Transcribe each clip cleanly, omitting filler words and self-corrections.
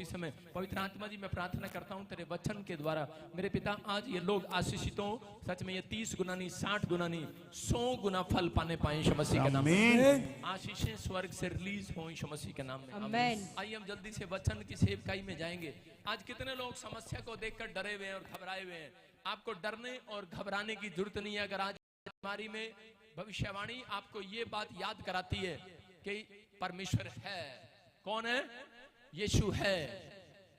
उसी समय। पवित्र आत्मा जी, मैं प्रार्थना करता हूँ तेरे वचन के द्वारा मेरे पिता आज ये लोग आशीषित हो, सच में ये 30 गुना नहीं, 60 गुना नहीं, 100 गुना फल पाने पाए यीशु मसीह के नाम में। आशीषें स्वर्ग से रिलीज हो यीशु मसीह के नाम में। आमीन। आइए हम जल्दी से वचन की सेवकाई में जाएंगे। आज कितने लोग समस्या को देखकर डरे हुए हैं और घबराए हुए हैं। आपको डरने और घबराने की जरूरत नहीं है। अगर आज बीमारी में भविष्यवाणी आपको ये बात याद कराती है कि परमेश्वर है। कौन है? यीशु है।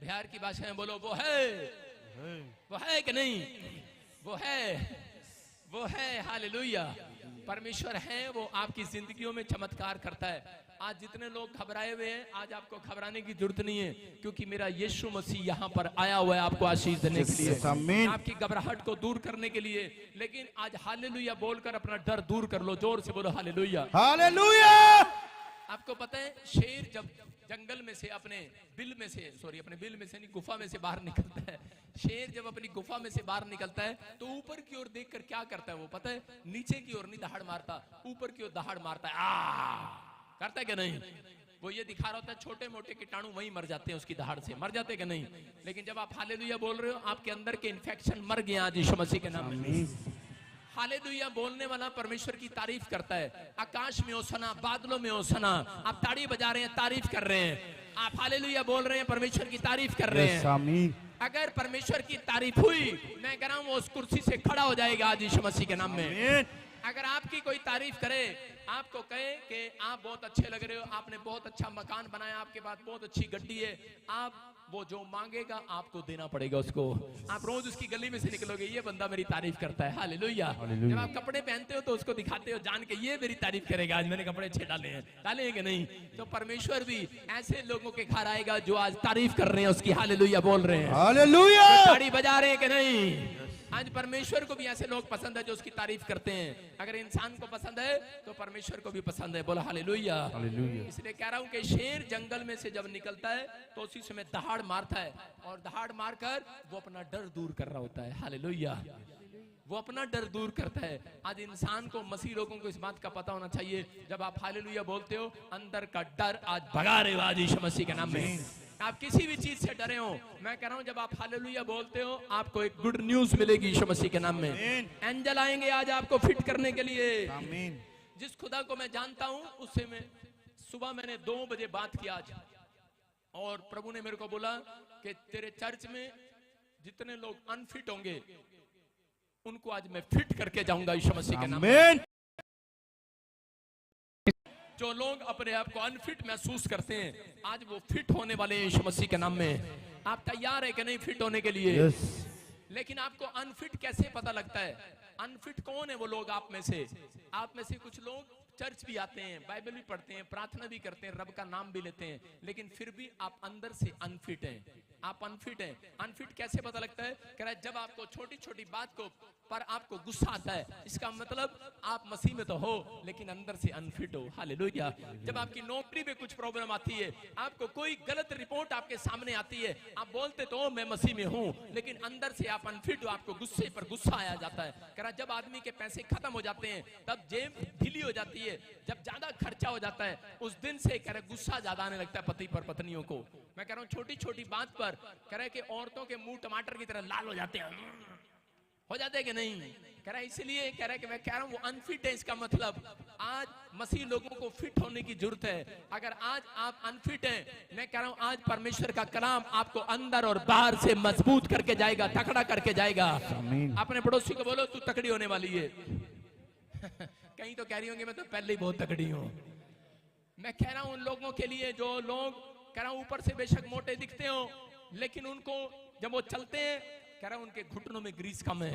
बिहार की भाषा में बोलो, वो है कि नहीं? वो है। हालेलुया। परमेश्वर है, वो आपकी जिंदगियों में चमत्कार करता है। आज जितने लोग घबराए हुए हैं, आज आपको घबराने की जरूरत नहीं है, क्योंकि मेरा यीशु मसीह यहाँ पर आया हुआ है आपको आशीष देने के लिए, आपकी घबराहट को दूर करने के लिए। लेकिन आज हालेलुया बोलकर अपना डर दूर कर लो। जोर से बोलो हालेलुया। हालेलुया। आपको पता है, शेर जब जंगल में से अपने बिल में से नहीं, गुफा में से बाहर निकलता है। शेर जब अपनी गुफा में से बाहर निकलता है तो ऊपर की ओर देखकर क्या करता है वो पता है? नीचे की ओर नहीं दहाड़ मारता, ऊपर की ओर दहाड़ मारता है। करता है कि नहीं? वो ये दिखा रहा होता है छोटे मोटे कीटाणु वहीं मर जाते हैं, उसकी दहाड़ से मर जाते हैं कि नहीं? लेकिन जब आप हालेलुया बोल रहे हो, आपके अंदर के इन्फेक्शन मर गए आज यीशु मसीह के नाम में। हालेलुया बोलने वाला परमेश्वर की तारीफ करता है। आकाश में ओसना, बादलों में ओसना। आप ताड़ी बजा रहे हैं, तारीफ कर रहे हैं। आप हालेलुया बोल रहे हैं, परमेश्वर की तारीफ कर रहे हैं। अगर परमेश्वर की तारीफ हुई, मैं कह रहा हूं वो उस कुर्सी से खड़ा हो जाएगा आज यीशु मसीह के नाम में। अगर आपकी कोई तारीफ करे, आपको कहे कि आप बहुत अच्छे लग रहे हो, आपने बहुत अच्छा मकान बनाया, आपके पास बहुत अच्छी गड्डी है, आप वो जो मांगेगा आपको देना पड़ेगा उसको। आप रोज उसकी गली में से निकलोगे, ये बंदा मेरी तारीफ करता है। हालेलुया। जब आप कपड़े पहनते हो तो उसको दिखाते हो जान के, ये मेरी तारीफ करेगा, आज मैंने कपड़े अच्छे डाले हैं। डालेंगे नहीं तो परमेश्वर भी ऐसे लोगों के घर आएगा जो आज तारीफ कर रहे हैं उसकी। हालेलुया बोल रहे हैं। हालेलुया। ताड़ी बजा रहे हैं कि नहीं? आज परमेश्वर को भी ऐसे लोग पसंद है जो उसकी तारीफ करते हैं। अगर इंसान को पसंद है तो परमेश्वर को भी पसंद है। बोलो हालेलुया। इसलिए कह रहा हूं कि शेर जंगल में से जब निकलता है तो उसी समय दहाड़ मारता है, और दहाड़ मारकर वो अपना डर दूर कर रहा होता है। हालेलुया। वो अपना डर दूर करता है। आज इंसान को, मसीह लोगों को इस बात का पता होना चाहिए, जब आप हालेलुया बोलते हो, अंदर का डर आज भगा रहे हो आज यीशु मसीह के नाम में। आप किसी भी चीज से डरे हो, मैं कह रहा हूं जब आप हालेलुया बोलते हो, आपको एक गुड न्यूज मिलेगी यीशु मसीह के नाम में। एंजल आएंगे आज आपको फिट करने के लिए। आमीन। जिस खुदा को मैं जानता हूं उससे मैं सुबह मैंने 2 बजे बात की आज, और प्रभु ने मेरे को बोला कि तेरे चर्च में जितने लोग अनफिट होंगे उनको आज मैं फिट करके जाऊंगा यीशु मसीह के नाम में। जो लोग अपने आप को अनफिट महसूस करते हैं, आज वो फिट होने वाले हैं यीशु मसीह के नाम में। आप तैयार है कि नहीं फिट होने के लिए? लेकिन आपको अनफिट कैसे पता लगता है? अनफिट कौन है वो लोग आप में से कुछ लोग चर्च भी आते हैं, बाइबल भी पढ़ते हैं, प्रार्थना भी करते हैं, रब का नाम भी लेते हैं, लेकिन फिर भी आप अंदर से अनफिट हैं। आप अनफिट हैं। अनफिट कैसे पता लगता है? कह रहा है जब आपको छोटी छोटी बात को पर आपको गुस्सा आता है, इसका मतलब आप मसीह में तो हो लेकिन अंदर से अनफिट हो। हालेलुया। जब आपकी नौकरी में कुछ प्रॉब्लम आती है, आपको कोई गलत रिपोर्ट आपके सामने आती है, आप बोलते तो मैं मसीह में हूं, लेकिन अंदर से आप अनफिट हो, आपको गुस्से पर गुस्सा आया जाता है। कह रहा जब आदमी के पैसे खत्म हो जाते हैं, तब जेब ढीली हो जाती है, जब ज्यादा खर्चा हो जाता है, उस दिन से कह रहे गुस्सा ज्यादा आने लगता है पति पर, पत्नियों को। मैं कह रहा हूँ छोटी छोटी बात पर कह रहे कि औरतों के मुंह टमाटर की तरह लाल हो जाते हैं, हो जाते हैं कि नहीं? कह रहा है इसलिए कह रहा है कि मैं कह रहा हूं वो अनफिट है। इसका मतलब आज मसीह लोगों को फिट होने की जरूरत है। अगर आज आप अनफिट हैं, मैं कह रहा हूं आज परमेश्वर का कलाम आपको अंदर और बाहर से मजबूत करके जाएगा, तकड़ा करके जाएगा। अपने पड़ोसी को बोलो तू तकड़ी होने वाली है। कहीं तो कह रही होंगी मैं तो पहले ही बहुत तकड़ी हूं। मैं कह रहा हूं उन लोगों के लिए जो लोग कह रहा हूं ऊपर से बेशक मोटे दिखते हो, लेकिन उनको जब वो चलते हैं कह रहा हूं उनके घुटनों में ग्रीस कम है।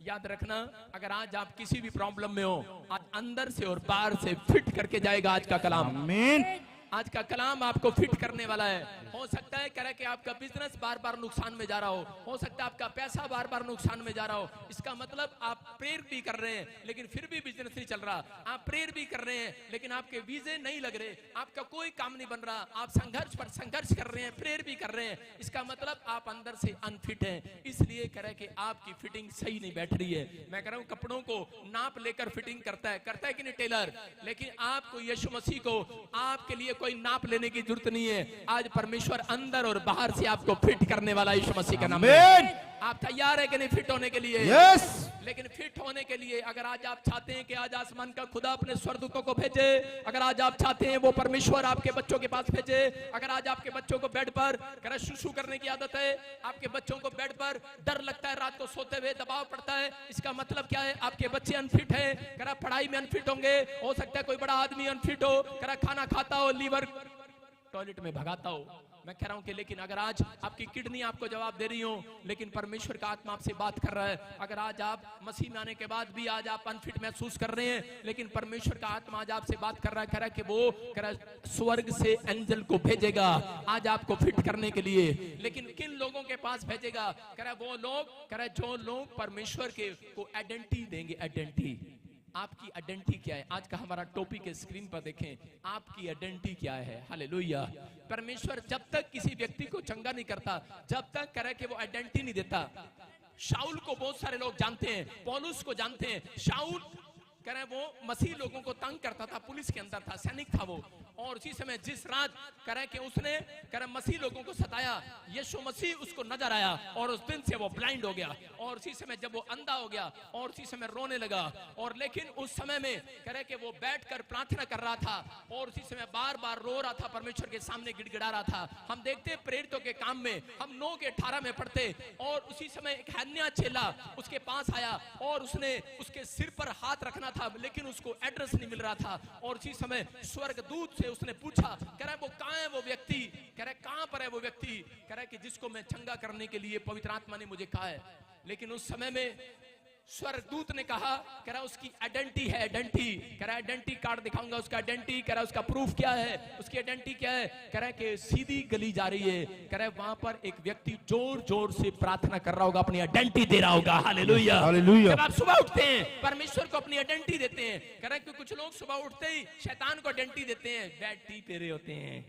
याद रखना, अगर आज आप किसी भी प्रॉब्लम में हो, आज अंदर से और बाहर से फिट करके जाएगा आज का कलाम। आमीन। आज का कलाम आपको फिट करने वाला है। हो सकता है कह रहा है कि आपका बिजनेस बार बार नुकसान में जा रहा हो सकता है आपका पैसा बार बार नुकसान में जा रहा हो। इसका मतलब आप प्रेयर भी कर रहे हैं लेकिन फिर भी बिजनेस नहीं चल रहा। आप प्रेयर भी कर रहे हैं लेकिन आपके वीजे नहीं लग रहे, आपका कोई काम नहीं बन रहा, आप संघर्ष पर संघर्ष कर रहे हैं, प्रेयर भी कर रहे हैं। इसका मतलब आप अंदर से अनफिट हैं। इसलिए कह रहा है कि आपकी फिटिंग सही नहीं बैठ रही है। मैं कह रहा हूं कपड़ों को नाप लेकर फिटिंग करता है कि नहीं टेलर, लेकिन आपको यीशु मसीह को आपके लिए कोई नाप लेने की जरूरत नहीं है। आज परमेश्वर अंदर और बाहर से आपको फिट करने वाला यीशु मसीह का नाम में। आप तैयार है कि नहीं फिट होने के लिए? यस। लेकिन फिट होने के लिए अगर आज आप चाहते हैं कि आज आसमान का खुदा अपने स्वर्गदूतों को भेजे, अगर आज आप चाहते हैं वो परमेश्वर आपके बच्चों के पास भेजे, अगर आज आपके बच्चों को बेड पर शुशु करने की आदत है, आपके बच्चों को बेड पर डर लगता है, रात को सोते हुए दबाव पड़ता है, इसका मतलब क्या है? आपके बच्चे अनफिट हैं। करा पढ़ाई में अनफिट होंगे, हो सकता है कोई बड़ा आदमी अनफिट हो, करा खाना खाता हो, लीवर टॉयलेट में भगाता हो। मैं कह रहा हूं कि लेकिन अगर आज आपकी किडनी आपको जवाब दे रही हो, लेकिन परमेश्वर का आत्मा आपसे बात कर रहा है। अगर आज आप मसीह में आने के बाद भी आज आप अनफिट महसूस कर रहे हैं, लेकिन परमेश्वर का आत्मा आज आपसे बात कर रहा है, कह रहा है कि वो कह रहा है स्वर्ग से एंजल को भेजेगा आज आपको फिट करने के लिए। लेकिन किन लोगों के पास भेजेगा? कह रहा है वो लोग, कह रहा है जो लोग परमेश्वर के को आइडेंटिटी देंगे। आइडेंटिटी, आपकी आइडेंटिटी क्या है? आज का हमारा टॉपिक है, स्क्रीन पर देखें, आपकी आइडेंटिटी क्या है? हालेलुया। परमेश्वर जब तक किसी व्यक्ति को चंगा नहीं करता, जब तक करे कि वो आइडेंटिटी नहीं देता। शाऊल को बहुत सारे लोग जानते हैं, पौलुस को जानते हैं। शाऊल कह रहे वो मसीह लोगों को तंग करता था, पुलिस के अंदर था, सैनिक था वो। और उसी समय जिस रात कह रहे कि उसने कह रहे मसीह लोगों को सताया, यीशु मसीह उसको नजर आया और उस दिन से वो ब्लाइंड हो गया। और उसी समय जब वो अंधा हो गया और उसी समय रोने लगा। और लेकिन उस समय में कह रहे कि वो बैठकर प्रार्थना कर रहा था और उसी समय बार बार रो रहा था, परमेश्वर के सामने गिड़गिड़ा रहा था। हम देखते प्रेरितों के काम में, हम 9:18 में पढ़ते, और उसी समय एक हन्या चेला उसके पास आया और उसने उसके सिर पर हाथ रखना था, लेकिन उसको एड्रेस नहीं मिल रहा था। और उसी समय स्वर्गदूत से उसने पूछा, कह रहा है वो कहां है वो व्यक्ति? कह रहा है कहां पर है वो व्यक्ति? कह रहा है कि जिसको मैं चंगा करने के लिए पवित्र आत्मा ने मुझे कहा है। लेकिन उस समय में स्वर्गदूत ने कहा, कह रहा उसकी आइडेंटिटी है, आइडेंटिटी। कह रहा आइडेंटिटी कार्ड दिखाऊंगा उसका आइडेंटिटी। कह रहा उसका प्रूफ क्या है? उसकी आइडेंटिटी क्या है? कह रहा है कि सीधी गली जा रही है, कह रहा है वहां पर एक व्यक्ति जोर जोर से प्रार्थना कर रहा होगा, अपनी आइडेंटिटी दे रहा होगा। Hallelujah, hallelujah. जब आप सुबह उठते हैं परमेश्वर को अपनी आइडेंटिटी देते हैं। कह रहा है कि कुछ लोग सुबह उठते ही शैतान को आइडेंटिटी देते हैं, बैड टी पी रहे होते हैं,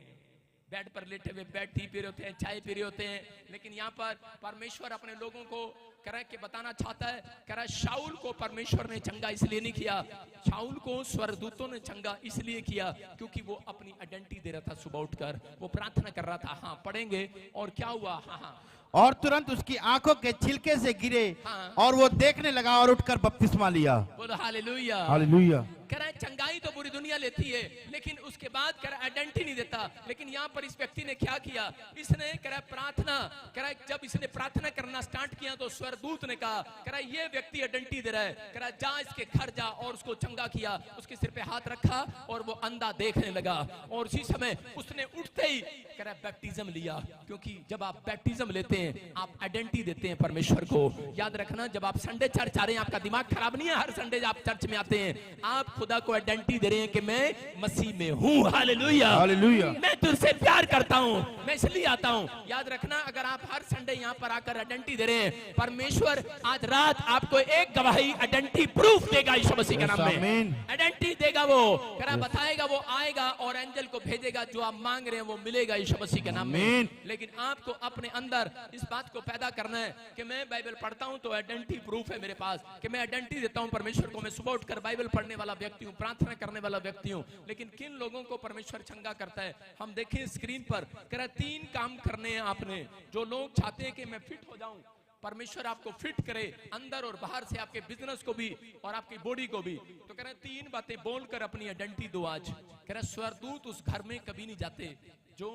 बेड पर लेटे हुए बेड टी पी रहे होते हैं, चाय पी रहे होते हैं। लेकिन यहाँ पर परमेश्वर अपने लोगों को कह रहा है कि बताना चाहता है, कह रहा है शाऊल को परमेश्वर ने चंगा इसलिए नहीं किया, शाऊल को स्वर्गदूतों ने चंगा इसलिए किया क्योंकि वो अपनी आइडेंटिटी दे रहा था। सुबह उठकर वो प्रार्थना कर रहा था। हाँ पढ़ेंगे। और क्या हुआ? हाँ, और तुरंत उसकी आंखों के छिलके से गिरे। हाँ। और वो देखने लगा और उठकर बपतिस्मा लिया। बोलो हालेलुया, हालेलुया। कह रहा है चंगाई तो पूरी दुनिया लेती है, लेकिन उसके बाद कह रहा आइडेंटिटी नहीं देता। लेकिन यहाँ पर इस व्यक्ति ने क्या किया? इसने कह रहा प्रार्थना, कह रहा जब इसने प्रार्थना करना स्टार्ट किया तो स्वर्गदूत ने कहा, कह रहा ये व्यक्ति आइडेंटिटी दे रहा है, कह रहा जा इसके घर जा, और उसको चंगा किया, उसके सिर पे हाथ रखा और वो अंधा देखने लगा। और उसी समय उसने उठते ही कह रहा बैप्टिज्म लिया, क्योंकि जब आप बैप्टिज्म लेते हैं आप आइडेंटिटी देते हैं परमेश्वर को। याद रखना, जब आप संडे चर्च आ रहे हैं, आपका दिमाग खराब नहीं है, हर संडे आप चर्च में आते हैं, आप खुदा को आइडेंटिटी दे रहे हैं कि मैं मसीह में हूं। Hallelujah, hallelujah. मैं तुझसे प्यार करता हूं, मैं इसलिए आता हूं। याद रखना, अगर आप हर संडे यहां पर आकर आइडेंटिटी दे रहे हैं, परमेश्वर आज रात आपको एक गवाही आइडेंटिटी प्रूफ देगा यीशु मसीह के नाम में। आइडेंटिटी देगा, वो करा बताएगा, वो आएगा और एंजल को भेजेगा, जो आप मांग रहे हैं वो मिलेगा यीशु मसीह के नाम में। लेकिन आपको अपने अंदर इस बात को पैदा करना है कि मैं बाइबल पढ़ता हूं तो आइडेंटिटी प्रूफ है मेरे पास, कि मैं आइडेंटिटी देता हूं परमेश्वर को, मैं सुबह उठकर बाइबल पढ़ने वाला व्यक्ति हूं, प्रार्थना करने वाला व्यक्ति हूं। लेकिन किन लोगों को परमेश्वर चंगा करता है? हम देखें स्क्रीन पर, कह रहा 3 काम करने हैं आपने। जो लोग चाहते हैं कि मैं फिट हो जाऊं, परमेश्वर आपको फिट करे अंदर और बाहर से, आपके बिजनेस को भी और आपकी बॉडी को भी, तो कह रहे 3 बातें बोलकर अपनी आइडेंटिटी दो आज। कह रहे स्वर्गदूत उस घर में कभी नहीं जाते जो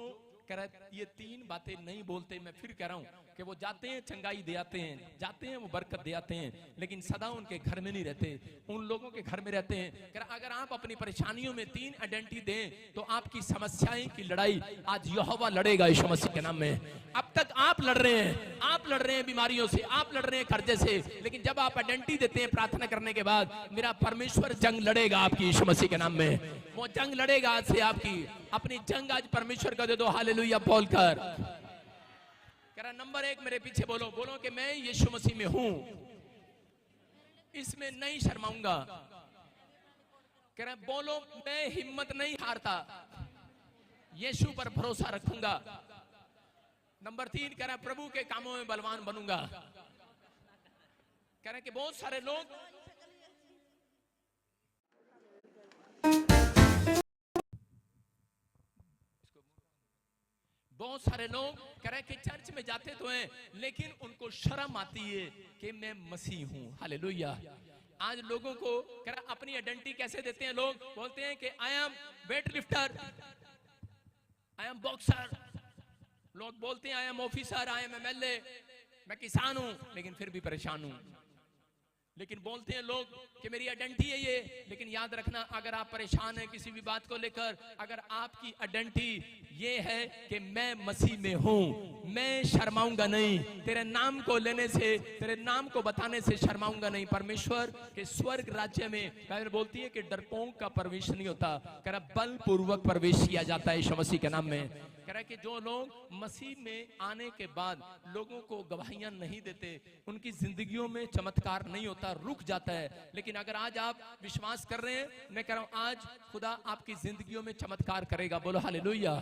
कह रहा ये 3 बातें नहीं बोलते। मैं फिर कह रहा हूं कि वो जाते हैं चंगाई दे आते हैं, जाते हैं वो बरकत दे आते हैं, लेकिन सदा उनके घर में नहीं रहते, उन लोगों के घर में रहते हैं। कह रहा अगर आप अपनी परेशानियों में 3 आइडेंटिटी दें तो आपकी समस्याएं की लड़ाई आज यहोवा लड़ेगा यीशु मसीह के नाम में। अब तक आप लड़ रहे हैं, आप लड़ रहे हैं बीमारियों से, आप लड़ रहे हैं कर्जे से, लेकिन जब आप आइडेंटिटी देते हैं प्रार्थना करने के बाद, मेरा परमेश्वर जंग लड़ेगा आपकी यीशु मसीह के नाम में। वो जंग लड़ेगा आज से आपकी। अपनी जंग आज परमेश्वर का दे दो, हालेलुया बोलकर। कह रहा नंबर 1 मेरे पीछे बोलो, बोलो कि मैं यीशु मसीह में हूं, इसमें नहीं शर्माऊंगा। कह रहा बोलो मैं हिम्मत नहीं हारता, यीशु पर भरोसा रखूंगा। नंबर 3 कह रहा प्रभु के कामों में बलवान बनूंगा। कह रहा कि बहुत सारे लोग बहुत सारे लोग कह रहे हैं कि चर्च में जाते तो हैं लेकिन उनको शर्म आती है कि मैं मसीह हूं। हालेलुया। आज लोगों को कह रहा अपनी आइडेंटिटी कैसे देते हैं? लोग बोलते हैं कि I am weight lifter, I am boxer, लोग बोलते हैं I am officer, I am MLA, मैं किसान हूं लेकिन फिर भी परेशान हूं। लेकिन बोलते हैं लोग कि मेरी आइडेंटिटी है ये, लेकिन याद रखना अगर आप परेशान हैं किसी भी बात को लेकर, अगर आपकी आइडेंटिटी ये है कि मैं मसीह में हूं, मैं शर्माऊंगा नहीं, तेरे नाम को लेने से, तेरे नाम को बताने से शर्माऊंगा नहीं। परमेश्वर के स्वर्ग राज्य में बाइबल बोलती है कि डरपोक का प्रवेश नहीं होता, कह रहा बलपूर्वक प्रवेश किया जाता है यीशु मसीह के नाम में। कह रहा है कि जो लोग मसीह में आने के बाद लोगों को गवाहियां नहीं देते, उनकी जिंदगियों में चमत्कार नहीं होता, रुक जाता है। लेकिन अगर आज आप विश्वास कर रहे हैं, मैं कह रहा हूं आज खुदा आपकी जिंदगियों में चमत्कार करेगा। बोलो हालेलुया।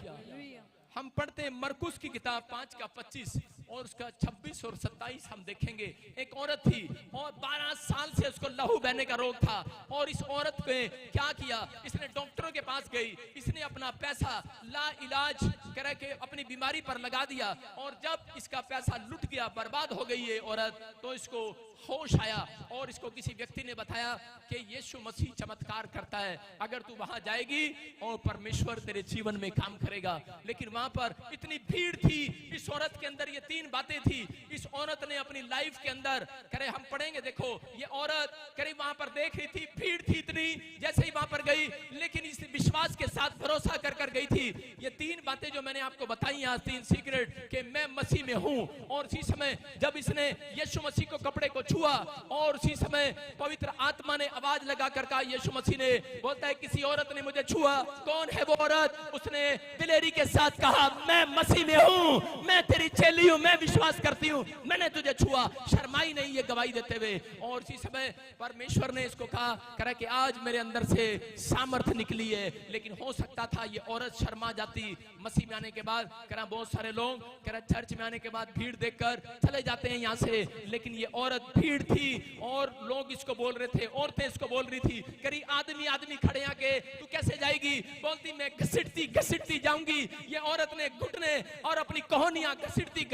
हम पढ़ते हैं मरकुस की किताब 5:25 और उसका 26 और 27 हम देखेंगे। एक औरत थी और 12 साल से उसको लहू बहने का रोग था, और इस औरत ने क्या किया, इसने डॉक्टरों के पास गई, इसने अपना पैसा ला इलाज करा के अपनी बीमारी पर लगा दिया, और जब इसका पैसा लुट गया, बर्बाद हो गई ये औरत, तो इसको होश आया और इसको किसी व्यक्ति ने बताया कि यीशु मसीह चमत्कार करता है, अगर तू वहां जाएगी और परमेश्वर तेरे जीवन में काम करेगा। लेकिन वहां पर इतनी भीड़ थी, इस औरत के अंदर ये 3 बातें थी। इस औरत ने अपनी लाइफ के अंदर, करे हम पढ़ेंगे, देखो ये औरत करे वहां पर देख रही थी, भीड़ थी इतनी, जैसे ही वहां पर गई, लेकिन इस विश्वास के साथ भरोसा कर गई थी। ये 3 बातें जो मैंने आपको बताई आज, 3 सीक्रेट कि मैं मसीह में हूं। और उसी समय जब इसने यीशु मसीह को कपड़े को छुआ, और उसी समय पवित्र आत्मा ने आवाज लगा कर कहा, यीशु मसीह ने बोलता है किसी औरत ने मुझे छुआ। कौन है वो औरत? उसने दिलेरी के साथ कहा मैं मसीह में हूं, मैं तेरी चेली हूं, मैं विश्वास करती हूं, मैंने तुझे छुआ, शर्माई नहीं ये गवाही देते हुए। और उसी समय परमेश्वर ने इसको कहा कि आज मेरे अंदर से सामर्थ्य निकली है। लेकिन हो सकता था ये औरत शर्मा जाती। मसीह में आने के बाद करा बहुत सारे लोग करा चर्च में आने के बाद भीड़ देखकर चले जाते हैं यहां से, लेकिन ये औरत भीड़ थी और लोग इसको बोल रहे थे, औरतें इसको बोल रही थी, करी आदमी खड़े आके तू कैसे जाएगी? बोलती मैं घसीटती जाऊंगी। ये औरत ने घुटने और अपनी कोहनियां घसीटती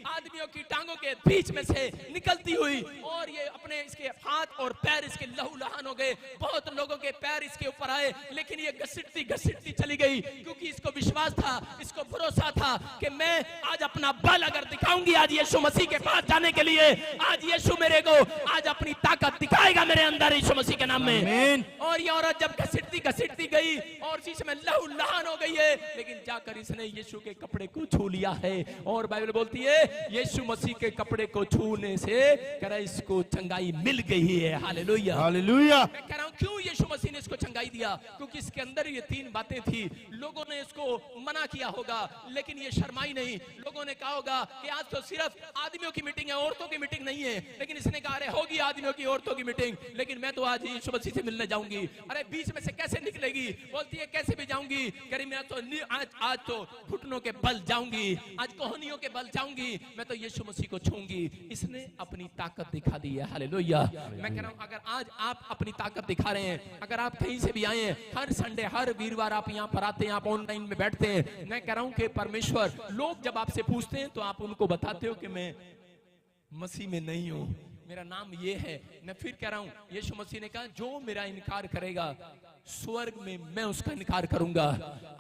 आदमियों की टांगों के बीच में से निकलती हुई, और ये अपने इसके हाथ और पैर इसके लहूलुहान हो गए, बहुत लोगों के पैर इसके ऊपर आए, लेकिन ये घसीटती चली गई, क्योंकि इसको विश्वास था, इसको भरोसा था कि मैं आज अपना बल अगर दिखाऊंगी आज यीशु मसीह के पास जाने के लिए, आज यीशु मेरे को आज अपनी ताकत दिखाएगा मेरे अंदर यीशु मसीह के नाम में। और ये औरत जब घसीटती गई और इसी समय लहूलुहान हो गई है, लेकिन जाकर इसने यीशु के कपड़े को छू लिया है। और बाइबल बोलती है यीशु मसीह के कपड़े को छूने से कह रहा इसको चंगाई मिल गई है। Hallelujah hallelujah. मैं कह रहा हूं क्यों यीशु मसीह ने इसको चंगाई दिया? क्योंकि इसके अंदर ये 3 बातें थी। लोगों ने इसको मना किया होगा, लेकिन ये शर्माई नहीं। लोगों ने कहा होगा कि आज तो सिर्फ आदमियों की मीटिंग है, औरतों की मीटिंग नहीं है, लेकिन इसने कहा अरे होगी आदमियों की औरतों की मीटिंग, लेकिन मैं तो आज यीशु मसीह से मिलने जाऊंगी। अरे बीच में से कैसे निकलेगी? बोलती है कैसे भी जाऊंगी, करी मैं तो आज तो घुटनों के बल जाऊंगी, आज कोहनियों के बल जाऊंगी, मैं तो यीशु मसीह को छूंगी। इसने अपनी ताकत दिखा दी है। हालेलुया। मैं कह रहा हूं अगर आज आप अपनी ताकत दिखा रहे हैं, अगर आप कहीं से भी आए हैं, हर संडे हर वीरवार आप यहाँ पर आते हैं, आप ऑनलाइन में बैठते हैं, मैं कह रहा हूं कि परमेश्वर, लोग जब आपसे पूछते हैं तो आप उनको बताते हो कि मैं मसीह में नहीं हूं, मेरा नाम ये है। मैं फिर कह रहा हूं यीशु मसीह ने कहा जो मेरा इनकार करेगा स्वर्ग में मैं उसका इनकार करूंगा।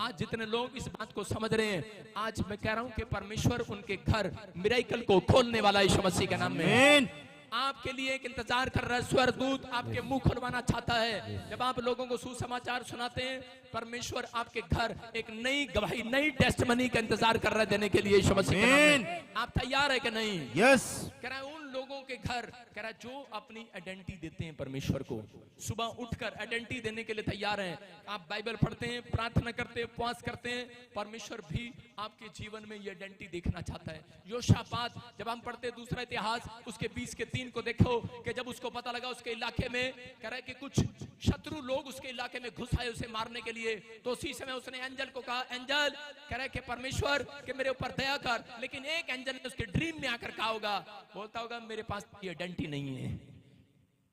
आज जितने लोग इस बात को समझ रहे हैं, आज मैं कह रहा हूं कि परमेश्वर उनके घर मिरेकल को खोलने वाला यीशु मसीह के नाम में आपके लिए एक इंतजार कर रहा है। स्वर्गदूत आपके मुंह खुलवाना चाहता है। जब आप लोगों को सुसमाचार सुनाते हैं, परमेश्वर आपके घर एक नई गवाही, नई टेस्टमनी का इंतजार कर रहा है देने के लिए यीशु मसीह के नाम में। आप तैयार है कि नहीं? यस। कह रहा है उन लोगों के घर, कह रहा है जो अपनी आइडेंटिटी देते हैं परमेश्वर को, सुबह उठकर आइडेंटिटी देने के लिए तैयार हैं। आप बाइबल पढ़ते हैं, प्रार्थना करते हैं, उपवास करते हैं, परमेश्वर भी आपके जीवन में ये आइडेंटिटी देखना चाहता है। योशापात जब हम पढ़ते हैं दूसरा इतिहास उसके 20 के 3 को देखो कि जब उसको पता लगा उसके इलाके में कह रहा है कि कुछ शत्रु लोग उसके इलाके में घुस आए उसे मारने के लिए, तो उसी समय उसने एंजल को कहा, एंजल कह रहा है कि परमेश्वर के मेरे ऊपर दया कर। लेकिन एक एंजल ने उसके ड्रीम में आकर कहा होगा, बोलता होगा मेरे पास ये आइडेंटिटी नहीं है,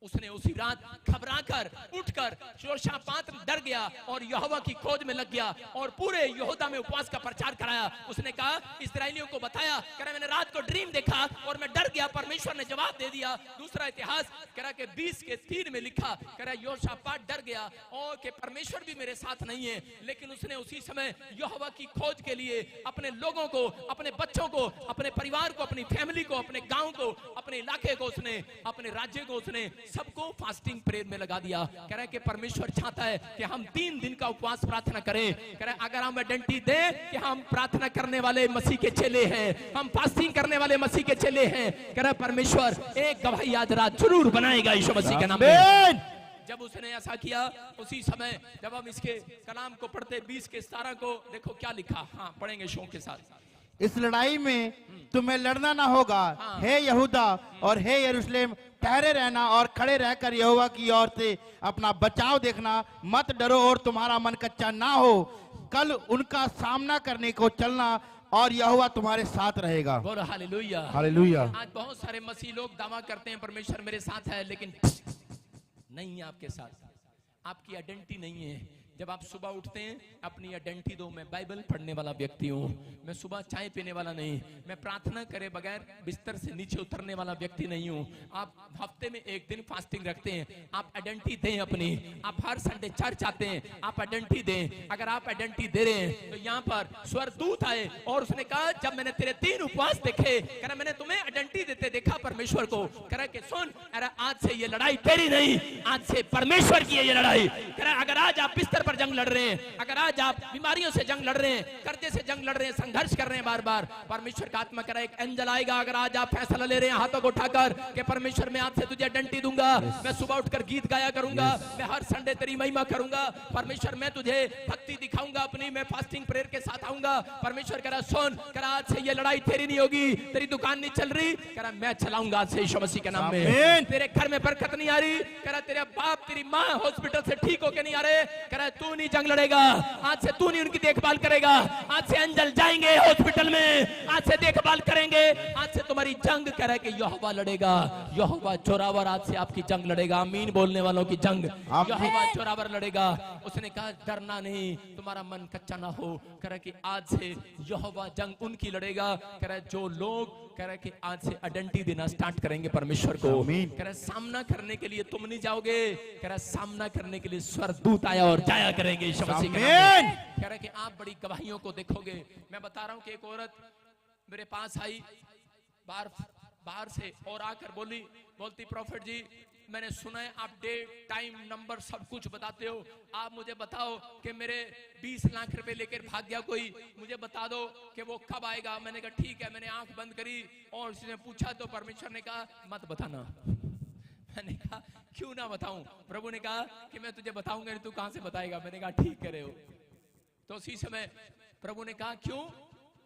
उसने उसी रात घबराकर उठकर योशापात डर गया और यहोवा की खोज में लग गया और पूरे यहूदा में उपवास का प्रचार कराया। उसने कहा, इस्राएलियों को बताया, कह रहा मैंने रात को ड्रीम देखा और मैं डर गया, परमेश्वर ने जवाब दे दिया। दूसरा इतिहास कह रहा कि 20:3 में लिखा, कह रहा योशापात डर गया और कि परमेश्वर भी मेरे साथ नहीं है, लेकिन उसने उसी समय यहोवा की खोज के लिए अपने लोगों को, अपने बच्चों को, अपने परिवार को, अपनी फैमिली को, अपने गांव को, अपने इलाके को, उसने अपने राज्य को, उसने सबको फास्टिंग प्रेयर में लगा दिया। कह रहा है कि परमेश्वर चाहता है कि हम 3 दिन का उपवास प्रार्थना करें। कह रहा है अगर हम आइडेंटिटी दें कि हम प्रार्थना करने वाले मसीह के चेले हैं, हम फास्टिंग करने वाले मसीह के चेले हैं, कह रहा है परमेश्वर एक गवाही आज रात जरूर बनाएगा यीशु मसीह के नाम में। जब उसने ऐसा किया, उसी समय जब हम इसके कलाम को पढ़ते 20:17 को, देखो क्या लिखा। हाँ, पढ़ेंगे शौक के साथ। इस लड़ाई में तुम्हें लड़ना ना होगा, हे यहूदा और हे यरूशलेम, ठहरे रहना और खड़े रहकर यहोवा की ओर से अपना बचाव देखना, मत डरो और तुम्हारा मन कच्चा ना हो। कल उनका सामना करने को चलना और यहोवा तुम्हारे साथ रहेगा। बोलो हालेलुया। हालेलुया। आज बहुत सारे मसीह लोग दावा करते हैं परमेश्वर मेरे साथ है, लेकिन नहीं है आपके साथ। आपकी आइडेंटिटी नहीं है। जब आप सुबह उठते हैं, अपनी आइडेंटिटी दो। मैं बाइबल पढ़ने वाला व्यक्ति हूँ, मैं सुबह चाय पीने वाला नहीं, मैं प्रार्थना करे बगैर बिस्तर से नीचे उतरने वाला व्यक्ति नहीं हूँ। आप हफ्ते में 1 दिन फास्टिंग रखते हैं, आप आइडेंटिटी दें अपनी। आप हर संडे चर्च आते हैं, आप आइडेंटिटी दें। अगर आप आइडेंटिटी दे रहे हैं तो यहाँ पर स्वर्गदूत आए और उसने कहा, जब मैंने तेरे 3 उपवास देखे, कह रहा मैंने तुम्हें आइडेंटिटी देते देखा परमेश्वर को। कह रहा कि सुन, अरे आज से ये लड़ाई तेरी नहीं, आज से परमेश्वर की है ये लड़ाई। कह रहा अगर आज आप बिस्तर पर जंग लड़ रहे हैं, अगर आज आप बीमारियों से जंग लड़ रहे हैं, कर्जे से जंग लड़ रहे हैं, संघर्ष कर रहे हैं बार बार, परमेश्वर का आत्मा कह रहा है एक एंजल आएगा। अगर आज आप फैसला ले रहे हैं हाथों को उठाकर कि परमेश्वर मैं आज से तुझे आइडेंटिटी दूंगा, मैं सुबह उठकर गीत गाया करूंगा, मैं हर संडे तेरी महिमा करूंगा, परमेश्वर मैं तुझे भक्ति दिखाऊंगा अपनी, मैं फास्टिंग प्रेयर के साथ आऊंगा। परमेश्वर कह रहा सुन, कह रहा आज से ये लड़ाई तेरी नहीं होगी, तेरी दुकान नहीं चल रही, कह रहा मैं चलाऊंगा आज से यीशु मसीह के नाम में। तेरे घर में बरकत नहीं आ रही, कह रहा तेरे बाप तेरी माँ हॉस्पिटल से ठीक होके नहीं आ रहे, कह रहा तू नहीं जंग लड़ेगा, आज से तू नहीं उनकी देखभाल करेगा, आज से एंजल जाएंगे हॉस्पिटल में, आज से देखभाल करेंगे, आज से तुम्हारी जंग कह रहा है कि यहोवा लड़ेगा, यहोवा जोरावर आज से आपकी जंग लड़ेगा। आमीन बोलने वालों की जंग, यहोवा जोरावर लड़ेगा। उसने कहा डरना नहीं, तुम्हारा मन कच्चा ना हो। कह रहा कि आज से यहोवा जंग उनकी लड़ेगा। कह रहा जो लोग कह रहा कि आज से आइडेंटिटी देना स्टार्ट करेंगे परमेश्वर को। कह रहा सामना करने के लिए तुम नहीं जाओगे, कह रहा सामना करने के लिए स्वर्गदूत आया और जाया करेंगे यीशु मसीह के नाम में। कह रहा कि आप बड़ी गवाहियों को देखोगे। मैं बता रहा हूं कि एक औरत मेरे पास आई बाहर से और आकर बोलती प्रॉफिट जी, मैंने सुना है आप डेट टाइम नंबर सब कुछ बताते हो, आप मुझे बताओ कि मेरे 20 लाख रुपए लेकर भाग गया कोई, मुझे बता दो कि वो कब आएगा। मैंने कहा ठीक है, मैंने आंख बंद करी और उसने पूछा तो परमेश्वर ने कहा मत बताना। मैंने कहा क्यों ना बताऊं? प्रभु ने कहा कि मैं तुझे बताऊंगा नहीं, तू कहां से बताएगा? मैंने कहा ठीक करे हो। तो उसी समय प्रभु ने कहा क्यों?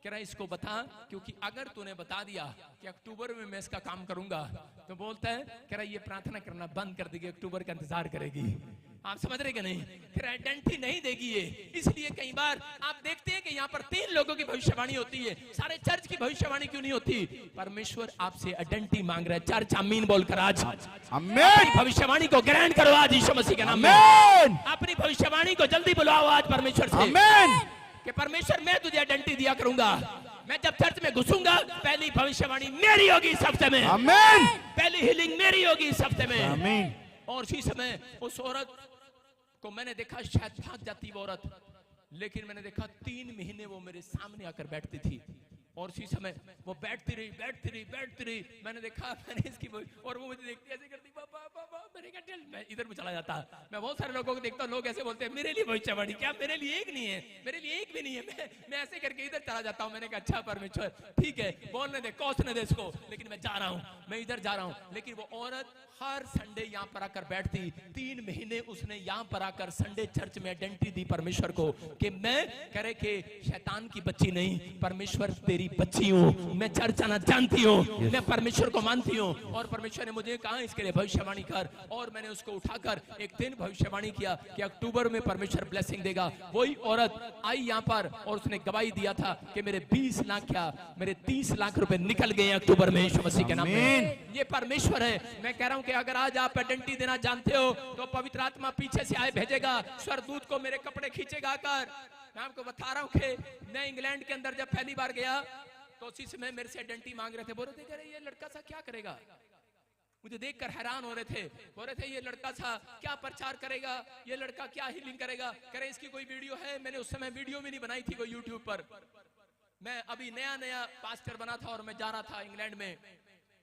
कह रहा इसको बता, क्योंकि अगर तूने बता दिया कि अक्टूबर में मैं इसका काम करूंगा, तो बोलता है कह रहा ये प्रार्थना करना बंद कर देगी, अक्टूबर का इंतजार करेगी। आप समझ रहे कि नहीं? फिर आइडेंटिटी नहीं देगी ये। इसलिए कई बार आप देखते हैं कि यहाँ पर 3 लोगों की भविष्यवाणी होती है, सारे चर्च की भविष्यवाणी क्यों नहीं होती? परमेश्वर आपसे आइडेंटिटी मांग रहा है। चर्च आमीन बोलकर आज आमीन भविष्यवाणी को ग्रहण करो आज यीशु मसीह के नाम में। अपनी भविष्यवाणी को जल्दी बुलाओ आज परमेश्वर से आमीन कि परमेश्वर मैं तुझे आइडेंटिटी दिया करूंगा। मैं जब चर्च में घुसूंगा पहली भविष्यवाणी मेरी होगी इस हफ्ते में, आमीन। पहली हीलिंग मेरी होगी इस हफ्ते में, आमीन। और उसी समय उस औरत को मैंने देखा, शायद भाग जाती वो औरत, लेकिन मैंने देखा 3 महीने वो मेरे सामने आकर बैठती थी और उसी समय वो बैठती रही। मैंने देखा, मैंने इसकी और वो मुझे देखती ऐसे करती, पापा मेरे का दिल, मैं इधर में चला जाता। मैं बहुत सारे लोगों को देखता हूँ, लोग ऐसे बोलते हैं मेरे लिए भविष्यवाणी क्या? मेरे लिए एक नहीं है, मेरे लिए एक भी नहीं है। मैं ऐसे करके इधर चला जाता हूँ। मैंने कहा अच्छा परमेश्वर ठीक है, बोलने दे, कोसने दे इसको, लेकिन मैं जा रहा हूँ, मैं इधर जा रहा हूँ। लेकिन वो औरत हर संडे यहाँ पर आकर बैठती। 3 महीने उसने यहाँ पर आकर संडे चर्च में आइडेंटिटी दी परमेश्वर को कि मैं करे कि शैतान की बच्ची नहीं, परमेश्वर तेरी बच्ची हूँ, मैं चर्च आना जानती हूँ, मैं परमेश्वर को मानती हूँ। और परमेश्वर ने मुझे कहा इसके लिए भविष्यवाणी कर। और मैंने उसको उठाकर एक दिन भविष्यवाणी किया कि अक्टूबर में परमेश्वर ब्लेसिंग देगा। वही औरत आई यहाँ पर और उसने गवाही दिया था कि मेरे 20 लाख क्या मेरे 30 लाख रुपए निकल गए अक्टूबर में यीशु मसीह के नाम में। ये परमेश्वर है। मैं कह रहा हूँ कि अगर आज आप आइडेंटिटी देना जानते हो तो पवित्र आत्मा पीछे से आए भेजेगा, स्वर्गदूत को मेरे कपड़े खींचेगा कर। मैं आपको बता रहा हूँ कि मैं इंग्लैंड के अंदर जब पहली बार गया तो उसी समय मेरे से आइडेंटिटी मांग रहे थे। बोल रहे थे अरे ये लड़का सा क्या करेगा, मुझे देखकर हैरान हो रहे थे। बोल रहे थे ये लड़का सा क्या प्रचार करेगा, ये लड़का क्या हीलिंग करेगा। कह रहे इसकी कोई वीडियो है। मैंने उस समय वीडियो भी नहीं बनाई थी कोई यूट्यूब पर। मैं अभी नया पास्टर बना था और मैं जा रहा था इंग्लैंड में।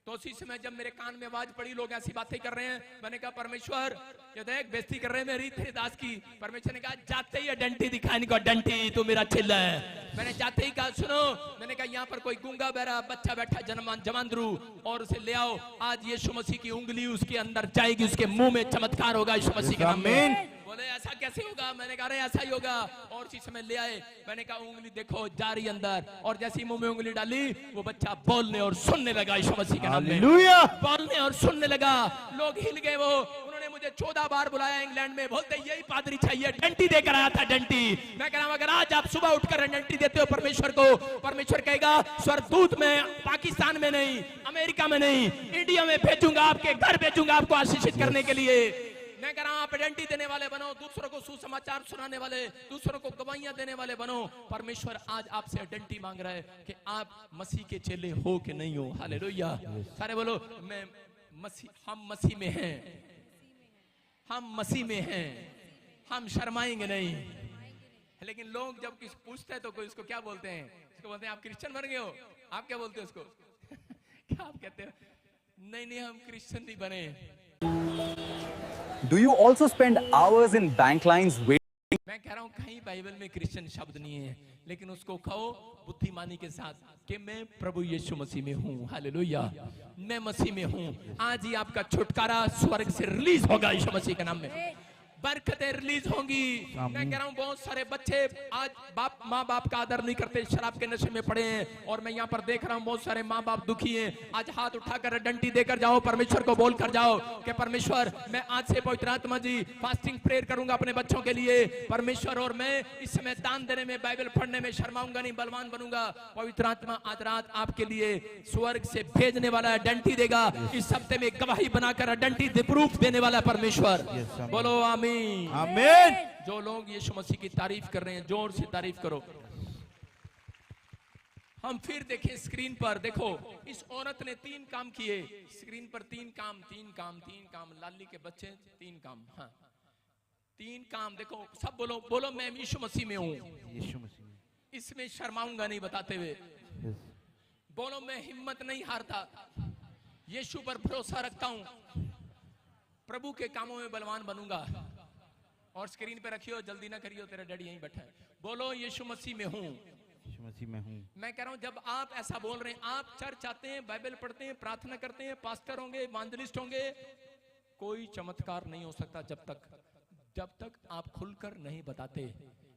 तो उसी समय जब मेरे कान में आवाज पड़ी लोग ऐसी बातें कर रहे हैं, मैंने कहा परमेश्वर ये देख बेइज्जती कर रहे हैं मेरी तेरे दास की। परमेश्वर ने कहा जाते ही आइडेंटिटी दिखाने को, आइडेंटिटी तो मेरा चिल्ला है। मैंने जाते ही कहा सुनो, मैंने कहा यहाँ पर कोई गूंगा बहरा बच्चा बैठा जमांद्रू और उसे ले आओ। आज यीशु मसीह की उंगली उसके अंदर जाएगी, उसके मुंह में चमत्कार होगा यीशु मसीह के नाम में। बोले ऐसा कैसे होगा। मैंने कहा अरे ऐसा ही होगा। और उसी समय ले आए। मैंने कहा उंगली देखो जा रही अंदर, और जैसे ही मुंह में उंगली डाली वो बच्चा बोलने और सुनने लगा यीशु मसीह के नाम में। बोलने और सुनने लगा। लोग हिल गए। वो उन्होंने मुझे 14 बार बुलाया इंग्लैंड में। बोलते यही पादरी चाहिए, डंटी देकर आया था डंटी। मैं कह रहा हूं अगर आज आप सुबह उठकर डंटी देते हो परमेश्वर को, परमेश्वर कहेगा स्वर्गदूत में पाकिस्तान में नहीं, अमेरिका में नहीं, इंडिया में भेजूंगा, आपके घर भेजूंगा आपको आशीषित करने के लिए। मैं कह रहा हूं आप आइडेंटिटी देने वाले बनो, दूसरों को सुसमाचार सुनाने वाले, दूसरों को गवाहियां देने वाले बनो। परमेश्वर आज आपसे आइडेंटिटी मांग रहा है कि आप मसीह के चेले हो कि नहीं हो। हालेलुया। सारे बोलो मैं मसीह, हम मसीह में हैं, हम मसीह में हैं, हम शर्माएंगे नहीं। लेकिन लोग जब किसी पूछते हैं तो कोई उसको क्या बोलते हैं, उसको बोलते हैं आप क्रिश्चियन बन गए हो। आप क्या बोलते हो उसको क्या आप कहते हो? नहीं हम क्रिश्चियन नहीं बने। Do you also spend hours in bank lines waiting? मैं कह रहा हूँ कहीं बाइबल में क्रिश्चियन शब्द नहीं है, लेकिन उसको कहो बुद्धिमानी के साथ कि मैं प्रभु यीशु मसीह में हूँ। हालेलुया। मैं मसीह में हूँ। आज ही आपका छुटकारा स्वर्ग से रिलीज होगा यीशु मसीह के नाम में। बरकतें रिलीज होंगी। मैं कह रहा हूँ बहुत सारे बच्चे आज माँ बाप का आदर नहीं करते, शराब के नशे में पड़े हैं। और मैं यहाँ पर देख रहा हूँ बहुत सारे माँ बाप दुखी हैं। आज हाथ उठाकर डंटी देकर जाओ, परमेश्वर को बोल कर जाओ कि परमेश्वर मैं आज से पवित्र आत्मा जी फास्टिंग प्रेयर करूंगा अपने बच्चों के लिए। परमेश्वर और मैं इस समय दान देने में, बाइबल पढ़ने में शर्माऊंगा नहीं, बलवान बनूंगा। पवित्र आत्मा आज रात आपके लिए स्वर्ग से भेजने वाला डंटी देगा। इस हफ्ते में गवाही बनाकर डंटी प्रूफ देने वाला परमेश्वर। बोलो आमीन। आमीन। जो लोग यीशु मसीह की तारीफ कर रहे हैं जोर से तारीफ करो। हम फिर देखें स्क्रीन पर, देखो इस औरत ने 3 काम किए। स्क्रीन पर 3 काम। लाली के बच्चे 3 काम। हाँ 3 काम देखो। सब बोलो मैं यीशु मसीह में हूँ। इसमें शर्माऊंगा नहीं बताते हुए। बोलो मैं हिम्मत नहीं हारता, यीशु पर भरोसा रखता हूँ, प्रभु के कामों में बलवान बनूंगा। और स्क्रीन पे रखियो, जल्दी ना करियो, तेरा डैडी यहीं बैठा है। बोलो यीशु मसीह में हूँ। मैं कह रहा हूं जब आप ऐसा बोल रहे हैं, आप चर्च आते हैं, बाइबल पढ़ते हैं, प्रार्थना करते हैं, पास्टर होंगे, इवांजलिस्ट होंगे, कोई चमत्कार नहीं हो सकता जब तक आप खुलकर नहीं बताते।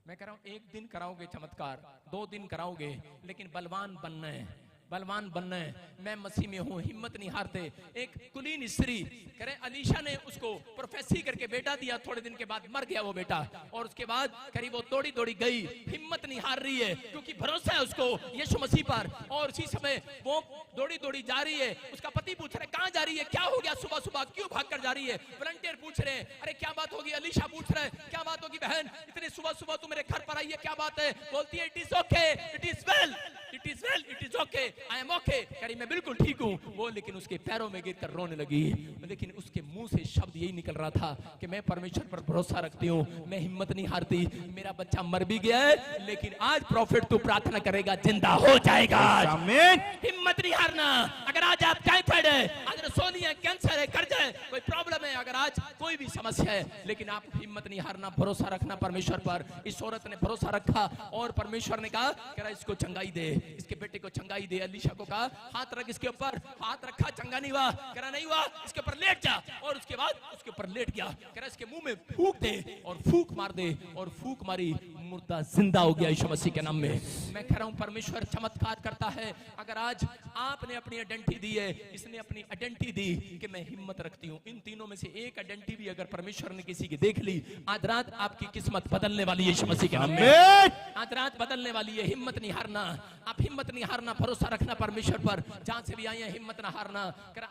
मैं कह रहा हूं 1 दिन कराओगे चमत्कार, 2 दिन कराओगे, लेकिन बलवान बनना है, बलवान बनना है। मैं मसीह में हूँ, हिम्मत नहीं हारते। एक कुलीन स्त्री कह रहे अलीशा ने उसको प्रोफेसी करके बेटा दिया, थोड़े दिन के बाद मर गया वो बेटा। और उसके बाद करीब वो दौड़ी गई, हिम्मत नहीं हार रही है क्योंकि भरोसा है उसको यीशु मसीह पर। और उसी समय वो दौड़ी जा रही है। उसका पति पूछ रहे कहाँ जा रही है, क्या हो गया, सुबह क्यों भाग कर जा रही है। वॉलंटियर पूछ रहे अरे क्या बात होगी। अलीशा पूछ रहे क्या बात होगी बहन, इतने सुबह तू मेरे घर पर आई है, क्या बात है। बोलती है it is okay, it is well, it is okay, I am okay. कह रही मैं बिल्कुल ठीक हूँ। वो लेकिन उसके पैरों में गिरकर रोने लगी। लेकिन उसके मुंह से शब्द यही निकल रहा था कि मैं परमेश्वर पर भरोसा रखती हूँ, मैं हिम्मत नहीं हारती। मेरा बच्चा मर भी गया है, लेकिन आज प्रॉफिट तू प्रार्थना करेगा जिंदा हो जाएगा। आमीन। हिम्मत नहीं हारना। अगर आज आप टाइफाइड है, आज रसोली है, कैंसर है, कर्ज है, कोई प्रॉब्लम है, अगर आज कोई भी समस्या है, लेकिन आप हिम्मत नहीं हारना, भरोसा रखना परमेश्वर पर। इस औरत ने भरोसा रखा और परमेश्वर ने कहा इसको चंगाई दे, इसके बेटे को चंगाई दे। अलीशा को कहा हाथ रख इसके ऊपर, हाथ रखा, चंगा नहीं हुआ। कह रहा नहीं हुआ, इसके ऊपर लेट जा। और उसके बाद उसके ऊपर लेट गया। कह रहा इसके मुंह में फूंक दे, और फूंक मार दे। और फूंक मारी, मुर्दा जिंदा हो गया यीशु मसीह के नाम में। मैं कह रहा हूं परमेश्वर चमत्कार करता है। अगर आज आपने अपनी आइडेंटिटी दी है, इसने अपनी आइडेंटिटी दी कि मैं हिम्मत रखती हूं, इन तीनों में से एक आइडेंटिटी भी अगर परमेश्वर ने किसी की देख ली, आज रात आपकी किस्मत बदलने वाली है यीशु मसीह के नाम में। आज रात बदलने वाली है। हिम्मत नहीं हारना, आप हिम्मत नहीं हारना, भरोसा रखना परमेश्वर पर। जहां से भी आई है हिम्मत ना हारना।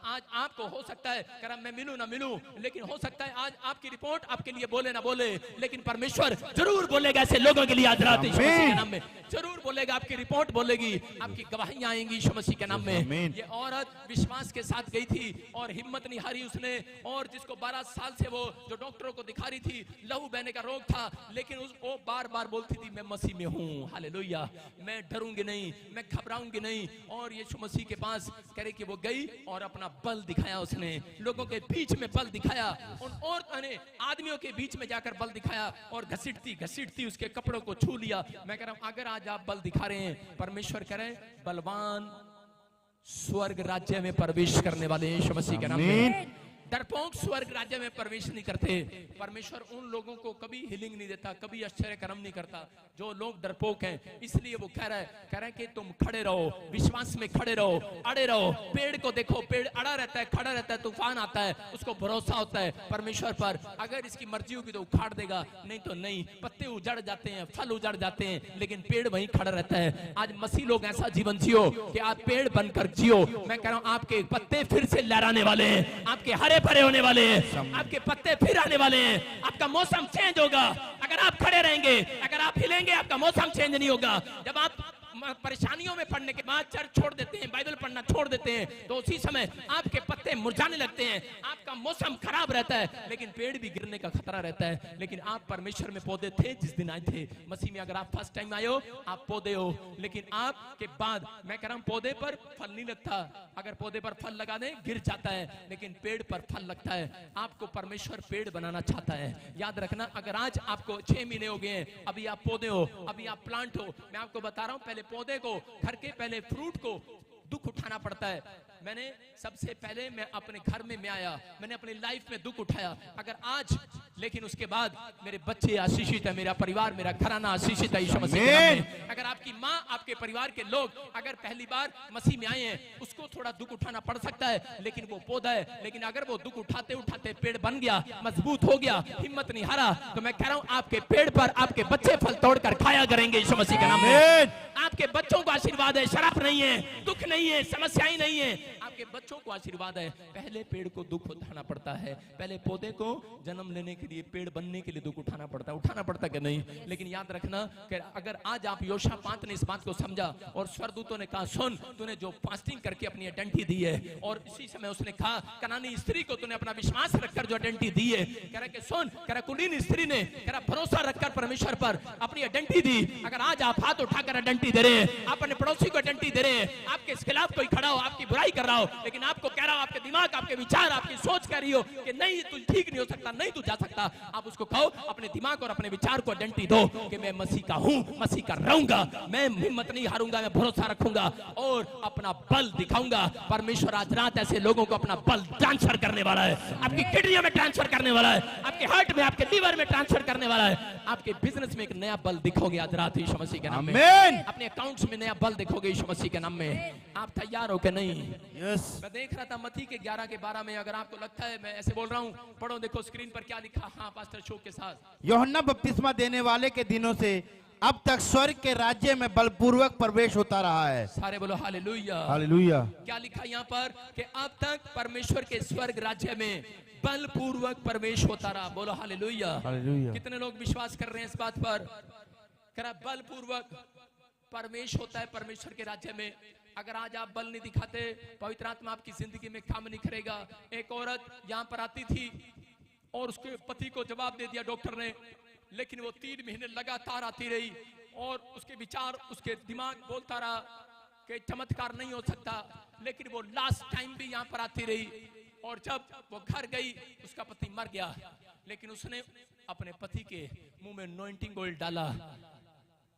आज आपको हो सकता है मैं मिलूं ना मिलूं, लेकिन हो सकता है आज आपकी रिपोर्ट आपके लिए बोले ना बोले, लेकिन परमेश्वर जरूर बोलेगा ऐसे लोगों के लिए आज रात यीशु मसीह के नाम में। जरूर बोलेगा, आपकी रिपोर्ट बोलेगी, आपकी गवाहियां आएंगी यीशु मसीह के नाम में। ये औरत विश्वास के साथ गई थी और हिम्मत नहीं हारी उसने। और जिसको 12 साल से वो जो डॉक्टरों को दिखा रही थी, लहू बहने का रोग था, लेकिन वो बार बार बोलती थी मैं मसीह में हूं, हालेलुया, मैं डरूंगी नहीं, मैं घबराऊंगी नहीं। और यीशु मसीह के पास कह रहे कि वो गई और अपना बल दिखाया उसने, लोगों के बीच में बल दिखाया, उन औरतों ने आदमियों के बीच में जाकर बल दिखाया और घसीटती घसीटती उसके कपड़ों को छू लिया। मैं कह रहा हूं अगर आज आप बल दिखा रहे हैं, परमेश्वर करे बलवान स्वर्ग राज्य में प्रवेश करने वाले यीशु मसीह के नाम में। डरपोक स्वर्ग राज्य में प्रवेश नहीं करते। परमेश्वर उन लोगों को कभी हीलिंग नहीं देता, कभी आश्चर्य कर्म नहीं करता जो लोग डरपोक हैं। इसलिए वो कह रहा है कि तुम खड़े रहो, विश्वास में खड़े रहो, अड़े रहो। पेड़ को देखो, पेड़ अड़ा रहता है, खड़ा रहता है, तूफान आता है, उसको भरोसा होता है परमेश्वर पर। अगर इसकी मर्जी होगी तो उखाड़ देगा, नहीं तो नहीं। पत्ते उजड़ जाते हैं, फल उजड़ जाते हैं, लेकिन पेड़ वहीं खड़ा रहता है। आज मसीह लोग ऐसा जीवन जियो कि आप पेड़ बनकर जियो। मैं कह रहा हूं आपके पत्ते फिर से लहराने वाले हैं, आपके हरे भरे होने वाले हैं, आपके पत्ते फिर आने वाले हैं, आपका मौसम चेंज होगा। अगर आप खड़े रहेंगे, अगर आप हिलेंगे, आपका मौसम चेंज नहीं होगा। जब आप परेशानियों में पड़ने के बाद चर्च छोड़ देते हैं, बाइबल पढ़ना छोड़ देते हैं, तो उसी समय आपके पत्ते मुरझाने लगते हैं, आपका मौसम खराब रहता है, लेकिन पेड़ भी गिरने का खतरा रहता है। लेकिन आप परमेश्वर में पौधे थे जिस दिन आए थे मसीह में। अगर आप फर्स्ट टाइम आए हो, आप पौधे हो, लेकिन आपके बाद मैं कह रहा हूं पौधे पर फल नहीं लगता। अगर पौधे पर फल लगा दें गिर जाता है, लेकिन पेड़ पर फल लगता है। आपको परमेश्वर पेड़ बनाना चाहता है, याद रखना। अगर आज आपको 6 महीने हो गए हैं, अभी आप पौधे हो, अभी आप प्लांट हो, मैं आपको बता रहा हूं पहले पौधे को, घर के पहले फ्रूट को दुख उठाना पड़ता है। मैंने सबसे पहले मैं अपने घर में मैं आया, मैंने अपनी लाइफ में दुख उठाया। अगर आज, लेकिन उसके बाद मेरे बच्चे आशीषित है, मेरा परिवार, मेरा घराना आशीषित है यीशु मसीह के नाम में। अगर आपकी माँ, आपके परिवार के लोग अगर पहली बार मसीह में आए हैं, उसको थोड़ा दुख उठाना पड़ सकता है, लेकिन वो पौधा है। लेकिन अगर वो दुख उठाते उठाते पेड़ बन गया, मजबूत हो गया, हिम्मत नहीं हारा, तो मैं कह रहा हूं आपके पेड़ पर आपके बच्चे फल तोड़कर खाया करेंगे यीशु मसीह के नाम में। आपके बच्चों को आशीर्वाद है, शराब नहीं है, दुख नहीं है, समस्याएं नहीं है, आपके बच्चों को आशीर्वाद है। पहले पेड़ को दुख उठाना पड़ता है, पहले पौधे को जन्म लेने के लिए, पेड़ बनने के लिए दुख उठाना पड़ता है। उठाना पड़ता कि नहीं? लेकिन याद रखना कि अगर आज आप योशापात ने इस बात को समझा और स्वर्गदूतों ने कहा सुन, तूने जो फास्टिंग करके अपनी आइडेंटिटी दी है, और इसी समय उसने कहा कनानी स्त्री को तूने अपना विश्वास रखकर जो आइडेंटिटी दी है, कह रहा कि सुन, कह रहा कुलीन स्त्री ने कह रहा भरोसा रखकर परमेश्वर पर अपनी आइडेंटिटी दी। अगर आज आप हाथ उठाकर आइडेंटिटी दे रहे हैं, आप अपने पड़ोसी को आइडेंटिटी दे रहे हैं, आपके खिलाफ कोई खड़ा हो, आपकी बुराई कर रहा हो, लेकिन आपको कह रहा हो, आपके दिमाग, आपके विचार, आपकी सोच कह रही हो कि नहीं तू ठीक नहीं हो सकता, नहीं तू जा सकता, आप उसको कहो अपने दिमाग और अपने विचार को आइडेंटिटी दो कि मैं मसीह का हूं, मसीह का रहूंगा, मैं हिम्मत नहीं हारूंगा, मैं भरोसा रखूंगा और अपना बल दिखाऊंगा। परमेश्वर आज रात ऐसे लोगों को अपना बल ट्रांसफर करने वाला है, आपकी किडनियों में ट्रांसफर करने वाला है, आपके हार्ट में, आपके लीवर में ट्रांसफर करने वाला है। आपके बिजनेस में एक नया बल दिखोगे आज रात यीशु मसीह के नाम में। अपने अकाउंट्स में नया बल दिखोगे यीशु मसीह के नाम में। आप तैयार हो कि नहीं? मैं देख रहा था मत्ती के 11 के 12 में, अगर आपको लगता है मैं ऐसे बोल रहा हूं, पढ़ो, देखो स्क्रीन पर क्या लिखा। हाँ पास्टर शोक के साथ। यूहन्ना बपतिस्मा देने वाले के दिनों से अब तक स्वर्ग के राज्य में बलपूर्वक प्रवेश होता रहा है। सारे बोलो हालेलुया। हालेलुया। क्या लिखा यहाँ पर कि अब तक परमेश्वर के स्वर्ग राज्य में बलपूर्वक प्रवेश होता रहा। बोलो हालेलुया। हालेलुया। कितने लोग विश्वास कर रहे हैं इस बात पर? करा बलपूर्वक प्रवेश होता है परमेश्वर के राज्य में। अगर आज आप बल नहीं दिखाते, पवित्र आत्मा आपकी जिंदगी में काम नहीं करेगा। एक औरत यहाँ पर आती थी और उसके पति को जवाब दे दिया डॉक्टर ने, लेकिन वो 3 महीने लगातार आती रही और उसके विचार, उसके दिमाग बोलता रहा कि चमत्कार नहीं हो सकता, लेकिन वो लास्ट टाइम भी यहाँ पर आती रही। और जब वो घर गई, उसका पति मर गया, लेकिन उसने अपने पति के मुंह में अनॉइंटिंग ऑयल डाला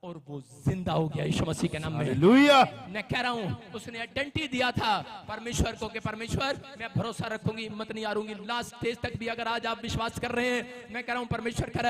और वो जिंदा हो गया यीशु मसीह के नाम में। हालेलुया। मैं कह रहा हूँ उसने आइडेंटिटी दिया था परमेश्वर को कि परमेश्वर मैं भरोसा रखूंगी, हिम्मत नहीं हारूंगी। लास्ट स्टेज तक भी अगर आज आप विश्वास कर रहे हैं, मैं कह रहा हूँ परमेश्वर कर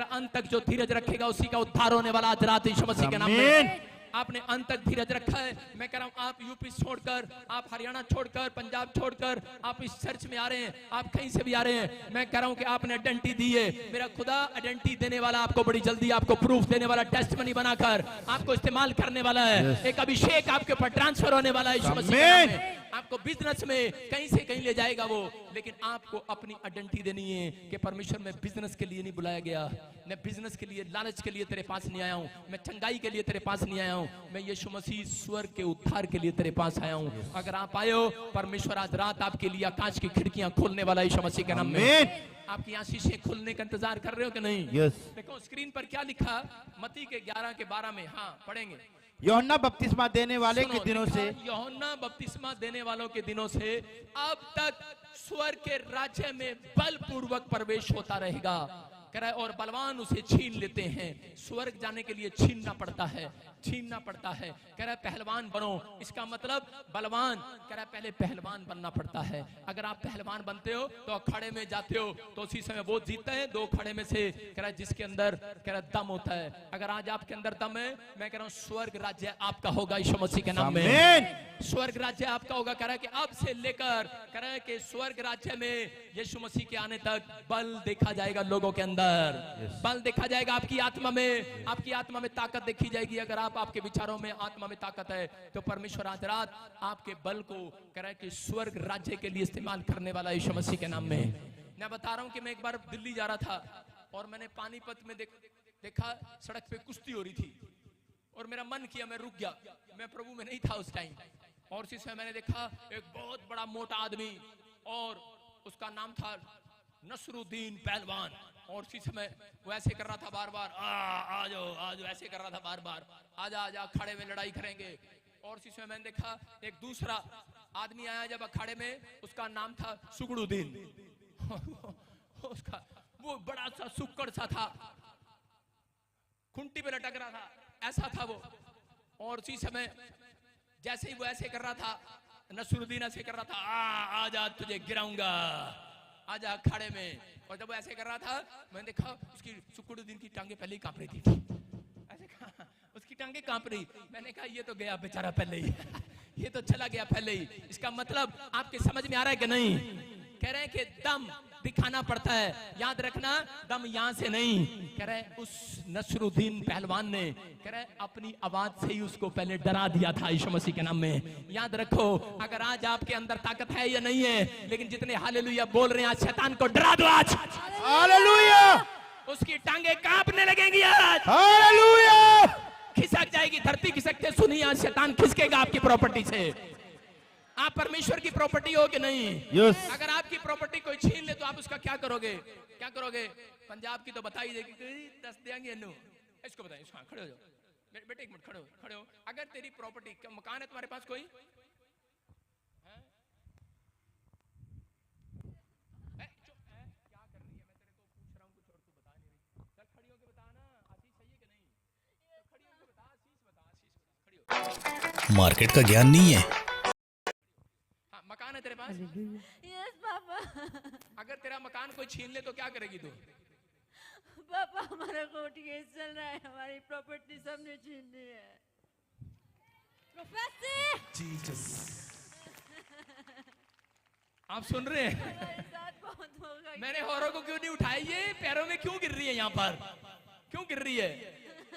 अंत तक जो धीरज रखेगा उसी का उद्धार होने वाला आज रात यीशु मसीह के नाम में। आपने अंत तक धीरज रखा है। मैं कह रहा हूं आप यूपी छोड़कर, आप हरियाणा छोड़कर, पंजाब छोड़कर आप इस चर्च में आ रहे हैं, आप कहीं से भी आ रहे हैं, मैं कह रहा हूं कि आपने आइडेंटिटी दी है। मेरा खुदा आइडेंटिटी देने वाला, आपको बड़ी जल्दी आपको प्रूफ देने वाला, टेस्टमनी बनाकर आपको इस्तेमाल करने वाला है। एक अभिषेक आपके ऊपर ट्रांसफर होने वाला है यीशु मसीह के नाम में। आपको बिजनेस में कहीं से कहीं ले जाएगा वो, लेकिन आपको अपनी आइडेंटिटी देनी है कि परमेश्वर मैं बिजनेस के लिए नहीं बुलाया गया, मैं बिजनेस के लिए, लालच के लिए तेरे पास नहीं आया हूं, मैं चंगाई के लिए तेरे पास नहीं आया हूं, मैं यीशु मसीह स्वर्ग के उद्धार के लिए तेरे पास आया हूं। अगर आप आए हो, परमेश्वर आज रात आपके लिए आकाश की खिड़कियां खोलने वाला यीशु मसीह के नाम में। आपकी आशीषें खुलने का इंतजार कर रहे हो कि नहीं? देखो स्क्रीन पर क्या लिखा, मत्ती के 11 के 12 में, हाँ पढ़ेंगे। यूहन्ना बपतिस्मा देने वाले के दिनों से, यूहन्ना बपतिस्मा देने वालों के दिनों से अब तक स्वर्ग के राज्य में बलपूर्वक प्रवेश होता रहेगा, कह रहा है, और बलवान उसे छीन लेते हैं। स्वर्ग जाने के लिए छीनना पड़ता है, छीनना पड़ता है। कह रहा है पहलवान बनो, इसका मतलब बलवान, कह रहा है पहले पहलवान बनना पड़ता है। अगर आप पहलवान बनते हो तो अखाड़े में जाते हो तो उसी समय वो जीतते हैं, दो अखाड़े में से, कह रहा है जिसके अंदर कह रहा है दम होता है। अगर आज आपके अंदर दम है, मैं कह रहा हूँ स्वर्ग राज्य आपका होगा यीशु मसीह के नाम में। स्वर्ग राज्य आपका होगा। कह रहा है कि अब से लेकर, कह रहा है कि स्वर्ग राज्य में यीशु मसीह के आने तक बल देखा जाएगा लोगों के अंदर, बल देखा जाएगा आपकी आत्मा में, आपकी आत्मा में ताकत देखी जाएगी। अगर आप, आपके विचारों में, आत्मा में ताकत है तो परमेश्वर आज रात आपके बल को, कह रहा है कि स्वर्ग राज्य के लिए इस्तेमाल करने वाला यीशु मसीह के नाम में। मैं बता रहा हूं कि मैं एक बार दिल्ली जा रहा था और मैंने पानीपत में देखा सड़क पे कुश्ती हो रही थी और मेरा मन किया, मैं रुक गया, मैं प्रभु में नहीं था उस टाइम। और इसी समय मैंने देखा एक बहुत बड़ा मोटा आदमी और उसका नाम था नसरुद्दीन पहलवान, और इसी समय वो ऐसे कर रहा था बार बार, आ जाओ, ऐसे कर रहा था बार बार, आजा अखाड़े में लड़ाई करेंगे। और इसी समय मैंने देखा एक दूसरा आदमी आया जब अखाड़े में, उसका नाम था सुगड़ुद्दीन उसका वो बड़ा सा सुक्कड़ सा था, खुंटी पे लटक रहा था, ऐसा था वो। और इसी समय जैसे ही वो ऐसे कर रहा था, नसरुद्दीन ऐसे कर रहा था, आजा तुझे गिराऊंगा, आजा अखाड़े में। और जब वो ऐसे कर रहा था, मैंने देखा उसकी सुकुड़ुद्दीन की टांगे पहले ही कांप रही थी, ऐसे कहा, उसकी टांगे कांप रही। मैंने कहा ये तो गया बेचारा पहले ही ये तो चला गया पहले ही। इसका मतलब आपके समझ में आ रहा है कि नहीं? कह रहे हैं कि दम दिखाना पड़ता है, याद रखना दम यहां से नहीं। कह रहे हैं उस नसरुद्दीन पहलवान ने, कह रहे हैं अपनी आवाज से ही उसको पहले डरा दिया था यीशु मसीह के नाम में। याद रखो, अगर आज आपके अंदर ताकत है या नहीं है, लेकिन जितने हालेलुया बोल रहे हैं आज शैतान को डरा दो, आज हालेलुया, उसकी टांगे कांपने लगेंगी, आज हालेलुया, खिसक जाएगी धरती, खिसकते सुनिए आज शैतान खिसकेगा आपकी प्रॉपर्टी से। आप परमेश्वर की प्रॉपर्टी हो कि नहीं? यस। अगर आपकी प्रॉपर्टी कोई छीन ले तो आप उसका क्या करोगे? क्या करोगे? पंजाब की तो बता ही देगी, 10 देंगे इसको बताइए, इसको खड़े हो जाओ बेटे, एक मिनट खड़े हो। अगर तेरी प्रॉपर्टी, मकान है तुम्हारे पास कोई? क्या कर रही है? मैं तेरे को पूछ रहा हूँ कुछ और तू बता नहीं रही। चल खड़ी होके बता ना, आशीष सही है कि नहीं? खड़ी होके बता, आशीष बता, खड़ी हो। मार्केट का ज्ञान नहीं है। मकान है तेरे पास? Yes papa. अगर तेरा मकान कोई छीन ले तो क्या करेगी तू? पापा हमारा कोर्ट केस चल रहा है, हमारी प्रॉपर्टी सबने छीन ली है। आप सुन रहे हैं? हमारे साथ बहुत होगा। मैंने औरों को क्यों नहीं उठाई, ये पैरों में क्यों गिर रही है? यहाँ पर क्यों गिर रही है?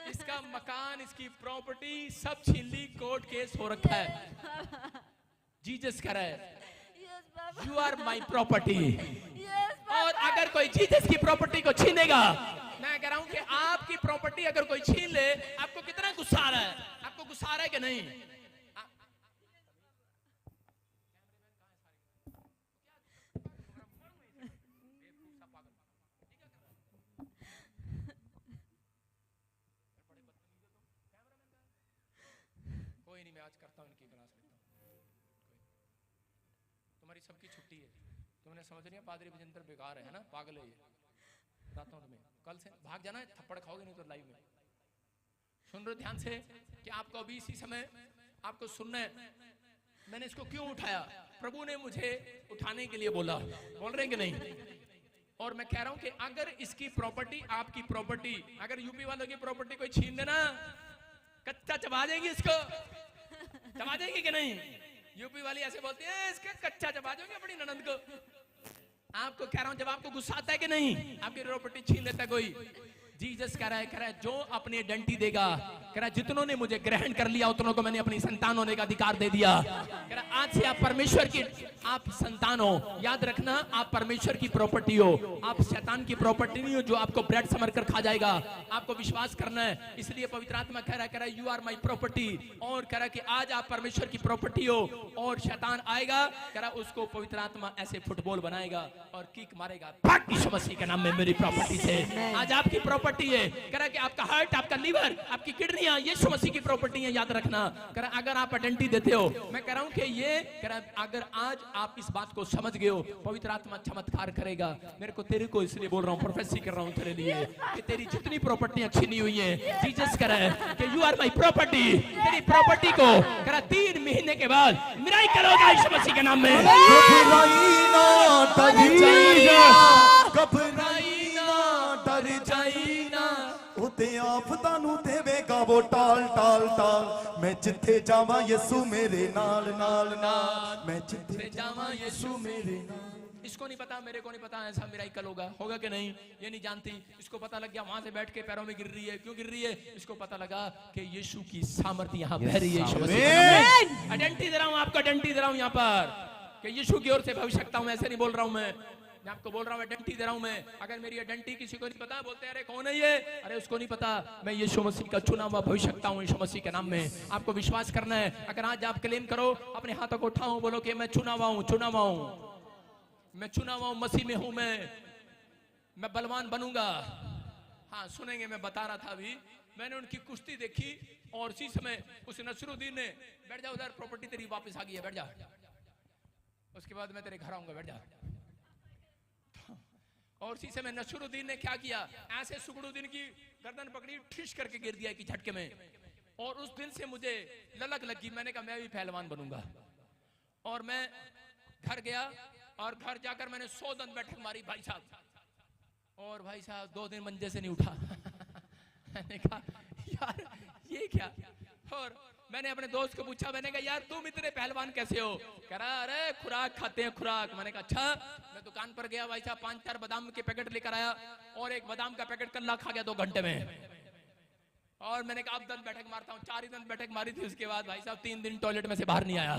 इसका मकान, इसकी प्रॉपर्टी सब छीन ली, कोर्ट केस हो रखा है। जीसस कह रहा है यू आर माई प्रॉपर्टी। और अगर कोई जीसस की प्रॉपर्टी को छीनेगा, मैं कह रहा हूं कि आपकी प्रॉपर्टी अगर कोई छीन ले, आपको कितना गुस्सा आ रहा है? आपको गुस्सा आ रहा है कि नहीं? कोई नहीं, मैं आज करता हूं, इनकी क्लास लेता हूं। तुम्हारी सबकी छुट्टी है, तुमने समझ रही है पादरी विजेंद्र बेकार है ना, पागल है ये। बताता हूं तुम्हें, कल से भाग जाना है, थप्पड़ खाओगे नहीं तो लाइव में। सुन रहे हो ध्यान से कि आपको अभी इसी समय आपको सुनना है। मैंने इसको क्यों उठाया? प्रभु ने मुझे उठाने के लिए बोला। बोल रहे हैं कि नहीं? और मैं कह रहा हूं कि अगर इसकी प्रॉपर्टी, आपकी प्रॉपर्टी, अगर यूपी वालों की प्रॉपर्टी कोई छीन देना, कच्चा चबा देंगे इसको। चबा देंगे कि नहीं? यूपी वाली ऐसे बोलते हैं, इसका कच्चा चबा दोगे अपनी ननद को। आपको कह रहा हूं, जब आपको गुस्सा आता है कि नहीं, आपकी प्रॉपर्टी छीन लेता है कोई, जीसस कह रहा है जो अपनी आइडेंटिटी देगा, कह रहा है जितनों ने मुझे ग्रहण कर लिया उतनों को मैंने अपनी संतान होने का अधिकार दे दिया। कह रहा है आज से आप परमेश्वर की, आप संतान हो। याद रखना, आप परमेश्वर की प्रॉपर्टी हो, आप शैतान की प्रॉपर्टी नहीं हो जो आपको ब्रेड समझ कर खा जाएगा। आपको विश्वास करना है। इसलिए पवित्र आत्मा कह रहा है यू आर माई प्रॉपर्टी। और कह रहा है कि आज आप परमेश्वर की प्रॉपर्टी हो और शैतान आएगा, कह रहा उसको पवित्र आत्मा ऐसे फुटबॉल बनाएगा और किक मारेगा, भाग यीशु मसीह के नाम में मेरी प्रॉपर्टी से। आज आपकी प्रॉपर्टी है। कह रहा कि आपका हार्ट, आपका लीवर, आपकी किडनियां यीशु मसीह की प्रॉपर्टी है। याद रखना। कह रहा अगर आप आइडेंटिटी देते हो, मैं कह रहा हूं कि ये, कह रहा अगर आज आप इस बात को समझ गए हो, पवित्र आत्मा चमत्कार करेगा। मेरे को तेरे को इसलिए बोल रहा हूं, प्रोफेसी कर रहा हूं तेरे लिए कि तेरी जितनी प्रॉपर्टियां छीनी हुई हैं, जीसस कह रहा है कि यू आर माय प्रॉपर्टी। तेरी प्रॉपर्टी को कह रहा 3 महीने के बाद मिराकल होगा यीशु मसीह के नाम में। उते आफतां नूं देवेगा वो टाल टाल टाल। मैं जिथे जावां यीशु मेरे नाल नाल नाल। मैं जिथे जावां यीशु मेरे नाल। इसको नहीं पता, मेरे को नहीं पता ऐसा मिराकल होगा कि नहीं, ये नहीं जानती। इसको पता लग गया वहां से बैठ के पैरों में गिर रही है। क्यों गिर रही है? इसको पता लगा कि यीशु की सामर्थ्य यहाँ बह रही है। आइडेंटिटी दे रहा हूँ आपको, आइडेंटिटी दे रहा हूँ यहाँ पर कि यीशु की ओर से भविष्यता हूँ। ऐसे नहीं बोल रहा हूँ मैं आपको बोल रहा हूँ आइडेंटिटी दे रहा हूँ मैं। अगर मेरी आइडेंटिटी किसी को नहीं पता, बोलते हैं अरे कौन है ये, अरे उसको नहीं पता, मैं यीशु मसीह का चुना हुआ भविष्यता हूँ यीशु मसीह के नाम में। आपको विश्वास करना है। अगर आज आप क्लेम करो, अपने हाथों को उठाओ, बोलो कि मैं चुना हुआ हूँ, चुना हुआ हूँ, मैं चुना हुआ हूँ, मसीह में हूँ, मैं बलवान बनूंगा। हाँ सुनेंगे, मैं बता रहा था अभी, मैंने उनकी कुश्ती देखी और इसी समय उस नसरुद्दीन ने, बैठ जा उधर, प्रॉपर्टी तेरी वापस आ गई है, बैठ जा, उसके बाद मैं तेरे घर आऊंगा, बैठ जा। और इसी समय नसरुद्दीन ने क्या किया, ऐसे सुगरुद्दीन की गर्दन पकड़ी, ठिश करके गिर दिया कि झटके में। और उस दिन से मुझे ललक लगी, मैंने कहा मैं भी पहलवान बनूंगा। और मैं घर गया और घर जाकर मैंने 100 दंड बैठक मारी भाई साहब। और भाई साहब 2 दिन मंजे से नहीं उठा। मैंने कहा यार ये क्या। और मैंने अपने दोस्त को पूछा, मैंने कहा यार तुम इतने पहलवान कैसे हो? कह रहा अरे खुराक खाते हैं, खुराक। मैंने कहा अच्छा। मैं दुकान पर गया भाई साहब, 5-4 बादाम के पैकेट लेकर आया और एक बादाम का पैकेट कल्ला खा गया 2 घंटे में। और मैंने कहा अब दंत बैठक मारता हूँ। 4 ही दंत बैठक मारी थी, उसके बाद भाई साहब 3 दिन टॉयलेट में से बाहर नहीं आया।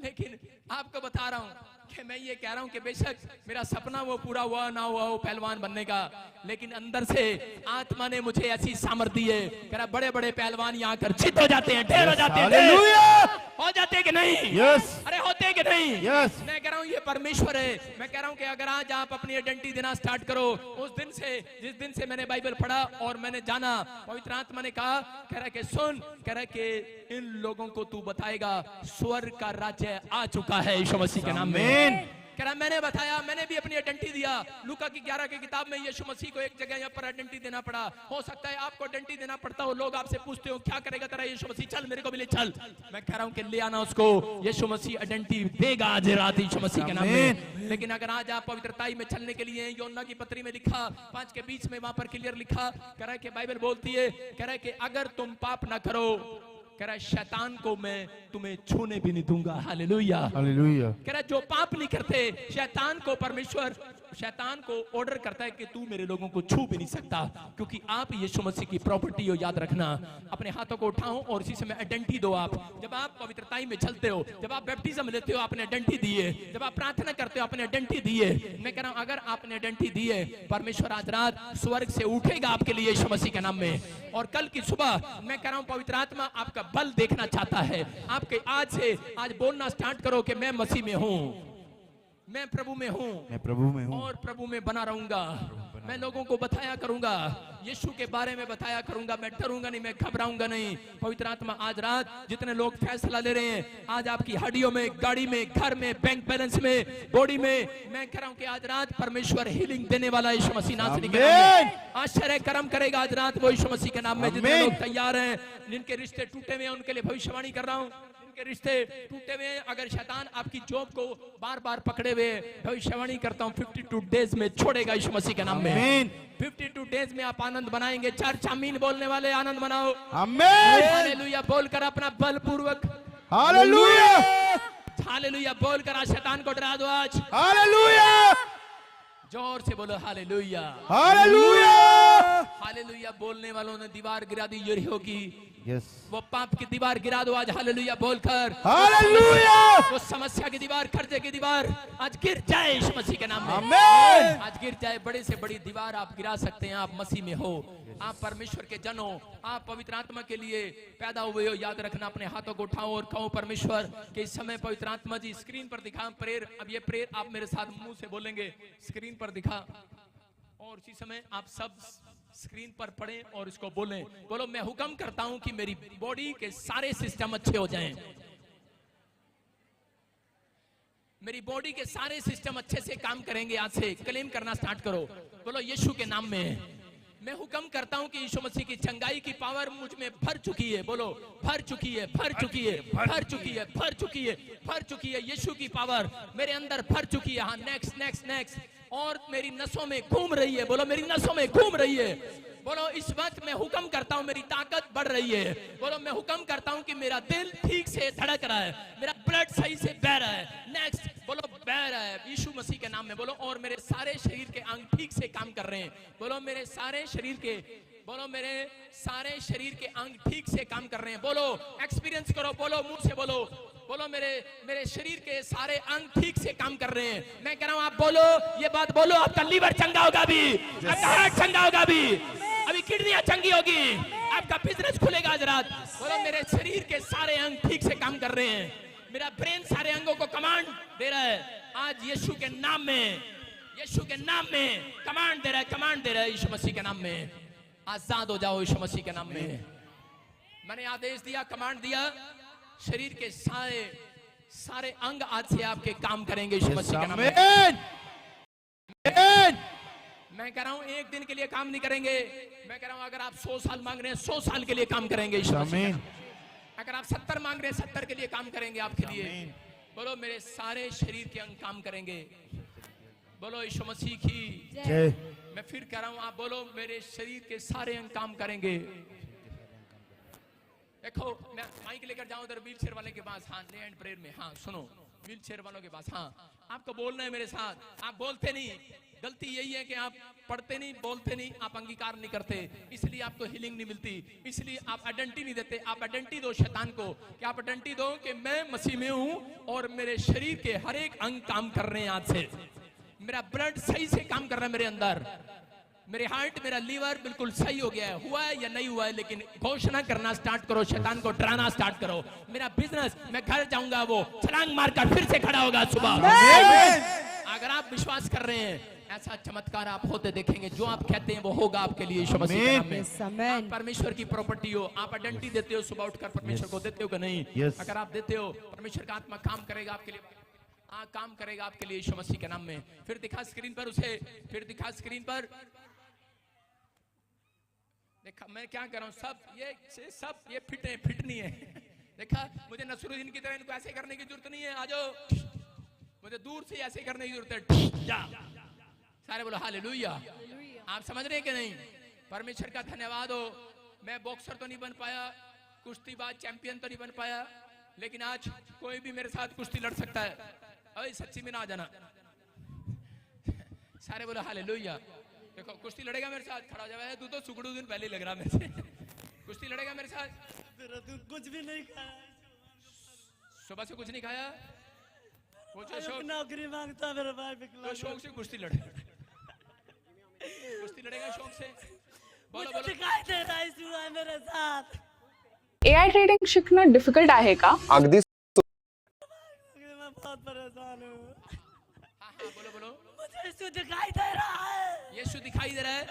लेकिन आपको बता रहा हूं कि मैं ये कह रहा हूं कि बेशक मेरा सपना वो पूरा हुआ ना हुआ हो पहलवान बनने का, लेकिन अंदर से आत्मा ने मुझे ऐसी सामर्थ्य दी है। कह रहा बड़े बड़े पहलवान यहाँ कर चित हो जाते हैं, ढेर हो जाते हैं। हो जाते हैं कि नहीं? यस। अरे होते हैं कि नहीं? यस। मैं कह रहा हूँ ये परमेश्वर है। मैं कह रहा हूँ कि अगर आज आप अपनी आइडेंटिटी देना स्टार्ट करो, उस दिन से, जिस दिन से मैंने बाइबल पढ़ा और मैंने जाना, पवित्र आत्मा ने कहा, कह रहा कि सुन, कह रहा कि इन लोगों को तू बताएगा स्वर्ग का राज्य आ चुका है यीशु मसीह के नाम में। कह रहा मैंने बताया, मैंने भी अपनी आइडेंटिटी दिया। लूका की 11 की किताब में यीशु मसीह को एक जगह यहाँ पर आइडेंटिटी देना पड़ा। हो सकता है आपको आइडेंटिटी देना पड़ता हो, लोग आपसे पूछते हो क्या करेगा तेरा यीशु मसीह, चल मेरे को भी ले चल। मैं कह रहा हूँ कि ले आना उसको, यीशु मसीह आइडेंटिटी देगा आज रात यीशु मसीह के नाम में। लेकिन अगर आज आप पवित्रताई में चलने के लिए, योना की पत्री में लिखा 5 के बीच में वहां पर क्लियर लिखा, कह रहा है कि बाइबल बोलती है, कह रहा है कि अगर तुम पाप ना करो, कह रहा है शैतान को मैं तुम्हें छूने भी नहीं दूंगा। Hallelujah, hallelujah. कह रहा है जो पाप नहीं करते, शैतान को परमेश्वर, शैतान को ऑर्डर करता है कि तू मेरे लोगों को छू भी नहीं सकता, क्योंकि आप यीशु मसीह की प्रॉपर्टी हो। याद रखना, अपने हाथों को उठाओ और इसी समय आइडेंटिटी दो। आप जब आप पवित्रताई में चलते हो, जब आप बैप्टिज्म लेते हो, आपने आइडेंटिटी दी है। जब आप प्रार्थना करते हो, आपने आइडेंटिटी दी है। मैं कह रहा हूं अगर आपने आइडेंटिटी दी है, परमेश्वर आज रात स्वर्ग से उठेगा आपके लिए यीशु मसीह के नाम में। और कल की सुबह मैं कह रहा हूं पवित्र आत्मा आपका बल देखना चाहता है। आपके आज से आज बोलना स्टार्ट करो कि मैं मसीह में हूं, मैं प्रभु में हूं, मैं प्रभु में हूं और प्रभु में बना रहूंगा। मैं लोगों को बताया करूंगा, यीशु के बारे में बताया करूंगा। मैं डरूंगा नहीं, मैं घबराऊंगा नहीं। पवित्र आत्मा आज रात जितने लोग फैसला ले रहे हैं, आज आपकी हड्डियों में, गाड़ी में, घर में, बैंक बैलेंस में, बॉडी में, मैं कह रहा हूं कि आज रात परमेश्वर हीलिंग देने वाला यीशु मसीह नासरी के नाम में आश्चर्य कर्म करेगा। आज रात वो यीशु मसीह के नाम में जितने लोग तैयार हैं, जिनके रिश्ते टूटे हुए हैं, उनके लिए भविष्यवाणी कर रहा हूं। के रिश्ते टूटे हुए, अगर शैतान आपकी जॉब को बार बार पकड़े हुए, भविष्यवाणी करता हूं 52 डेज में छोड़ेगा यीशु मसीह के नाम में। 52 डेज में आप आनंद बनाएंगे। चर्च आमीन बोलने वाले आनंद मनाओ। आमीन। हालेलुया बोलकर अपना बलपूर्वक हालेलुया हालेलुया बोलकर आज शैतान को डरा दो। आज हालेलुया जोर से बोलो हालेलुया हालेलुया। हालेलुया बोलने वालों ने दीवार गिरा दी यरीहो की। यस वो पाप की दीवार गिरा दो आज हालेलुया बोलकर। हालेलुया। वो समस्या की दीवार, कर्जे की दीवार आज गिर जाए यीशु मसीह के नाम में। आमीन। आज गिर जाए। बड़े से बड़ी दीवार आप गिरा सकते हैं। आप मसीह में हो, आप परमेश्वर के जन हो, आप पवित्र आत्मा के लिए पैदा हुए हो। याद रखना, अपने हाथों को उठाओ और कहो परमेश्वर के इस समय पवित्र आत्मा जी स्क्रीन पर दिखा प्रेयर। अब ये प्रेयर आप मेरे साथ मुंह से बोलेंगे, स्क्रीन पर दिखा, और उसी समय आप सब स्क्रीन पर पढ़ें और इसको बोलें। बोलो, मैं हुक्म करता हूं कि मेरी बॉडी के सारे सिस्टम अच्छे हो जाएं। मेरी बॉडी के सारे सिस्टम अच्छे से काम करेंगे। आज से क्लेम करना स्टार्ट करो। बोलो, यीशु के नाम में मैं हुक्म करता हूं कि यीशु मसीह की चंगाई की पावर मुझ में भर चुकी है। बोलो, भर चुकी है, भर चुकी है, भर चुकी है, भर चुकी है, भर चुकी है। यीशु की पावर मेरे अंदर भर चुकी है। हाँ, नेक्स्ट नेक्स्ट नेक्स्ट। और मेरी नसों में घूम रही है। बोलो, मेरी नसों में घूम रही है। बोलो, इस वक्त मैं हुक्म करता हूं मेरी ताकत बढ़ रही है। बोलो, मैं हुक्म करता हूं कि मेरा दिल ठीक से धड़क रहा है, मेरा ब्लड सही से बह रहा है। नेक्स्ट बोलो, बह रहा है यीशु मसीह के नाम में। बोलो, और मेरे सारे शरीर के अंग ठीक से काम कर रहे हैं। बोलो, मेरे सारे शरीर के, बोलो, मेरे सारे शरीर के अंग ठीक से काम कर रहे हैं। बोलो, एक्सपीरियंस करो। बोलो, मुंह से बोलो। बोलो, मेरे शरीर के सारे अंग ठीक से काम कर रहे हैं। मैं कह रहा हूं, आप बोलो, ये बात बोलो। आपका लीवर चंगा होगा भी, आपका हार्ट चंगा होगा भी, अभी किडनियां चंगी होगी, आपका बिजनेस खुलेगा आज रात। बोलो, मेरे शरीर के सारे अंग ठीक से काम कर रहे हैं। मेरा ब्रेन सारे अंगों को कमांड दे रहा है। आज यीशु के नाम में, यीशु के नाम में कमांड दे रहा है, कमांड दे रहा है। यीशु मसीह के नाम में आजाद हो जाओ। यीशु मसीह के नाम में मैंने आदेश दिया, कमांड दिया। शरीर के सारे अंग आज से आपके काम करेंगे यीशु मसीह के नाम में। मैं कह रहा हूं, एक दिन के लिए काम नहीं करेंगे। मैं कह रहा हूं, अगर आप 100 साल मांग रहे हैं, 100 साल के लिए काम करेंगे यीशु मसीह के नाम में। अगर आप 70 मांग रहे हैं, 70 के लिए काम करेंगे आपके लिए। बोलो, मेरे सारे शरीर के अंग काम करेंगे। बोलो, यीशु मसीह की जय। मैं फिर कह रहा हूं, आप बोलो, मेरे शरीर के सारे अंग काम करेंगे। देखो, मैं माइक लेकर जाऊं उधर व्हील चेयर वाले के पास। हाँ, ले एंड प्रेयर में। हाँ, सुनो, व्हील चेयर वालों के पास। हाँ, आपको बोलना है मेरे साथ। आप बोलते नहीं। गलती यही है कि आप पढ़ते नहीं, बोलते नहीं, आप अंगीकार नहीं करते, इसलिए आपको हीलिंग नहीं मिलती। इसलिए आप आइडेंटिटी नहीं देते। आप आइडेंटिटी दो शैतान को, कि आप आइडेंटिटी दो कि मैं मसीह में हूं और मेरे शरीर के हर एक अंग काम कर रहे हैं। आज से मेरा ब्लड सही से काम कर रहा है मेरे अंदर। मेरे हार्ट, मेरा लीवर बिल्कुल सही हो गया है। हुआ है या नहीं हुआ है, लेकिन घोषणा करना स्टार्ट करो, शैतान को डराना स्टार्ट करो। मेरा बिजनेस, मैं घर जाऊंगा, वो छलांग मारकर फिर से खड़ा होगा सुबह। अगर आप विश्वास कर रहे हैं, ऐसा चमत्कार आप होते देखेंगे। जो आप कहते हैं वो होगा आपके लिए यीशु मसीह के नाम में। आप परमेश्वर की प्रॉपर्टी हो। आप आइडेंटिटी देते हो, सुबह उठकर परमेश्वर को देते हो कि नहीं? अगर आप देते हो, परमेश्वर का आत्मा काम करेगा आपके लिए। काम करेगा आपके लिए यीशु मसीह के नाम में। फिर दिखा स्क्रीन पर उसे, फिर दिखा स्क्रीन पर। देखा मैं क्या कर रहा हूँ, सब ये फिट नहीं है। देखा, मुझे नसरुद्दीन की तरह इनको ऐसे करने की जरूरत नहीं है। आ जाओ, मुझे दूर से ऐसे करने की जरूरत है। जा, सारे बोलो हालेलुया। आप समझ रहे हैं कि नहीं? परमेश्वर का धन्यवाद हो। मैं बॉक्सर तो नहीं बन पाया, कुश्तीबाज चैंपियन तो नहीं बन पाया, लेकिन आज कोई भी मेरे साथ कुश्ती लड़ सकता है। अरे सच्ची में ना आ जाना। सारे बोलो हालेलुया। देखो, कुश्ती लड़ेगा मेरे साथ, खड़ा हो जाए। तू तो सुगड़ू दिन पहले ही लग रहा मेरे से। कुश्ती लड़ेगा मेरे साथ? तू कुछ भी नहीं खाया, सुबह से कुछ नहीं खाया। वो जो शौक, नौकरी मांगता मेरे भाई, तो शौक से कुश्ती लड़े, कुश्ती लड़ेगा शौक से। बोलो बोलो। दिखाई दे रहा है मेरे साथ। AI ट्रेडिंग शिकणं डिफिकल्ट आहे का? अगदी मैं बहुत परेशान हूँ। बोलो बोलो। मुझे यीशु दिखाई दे रहा है, यीशु दिखाई दे रहा है।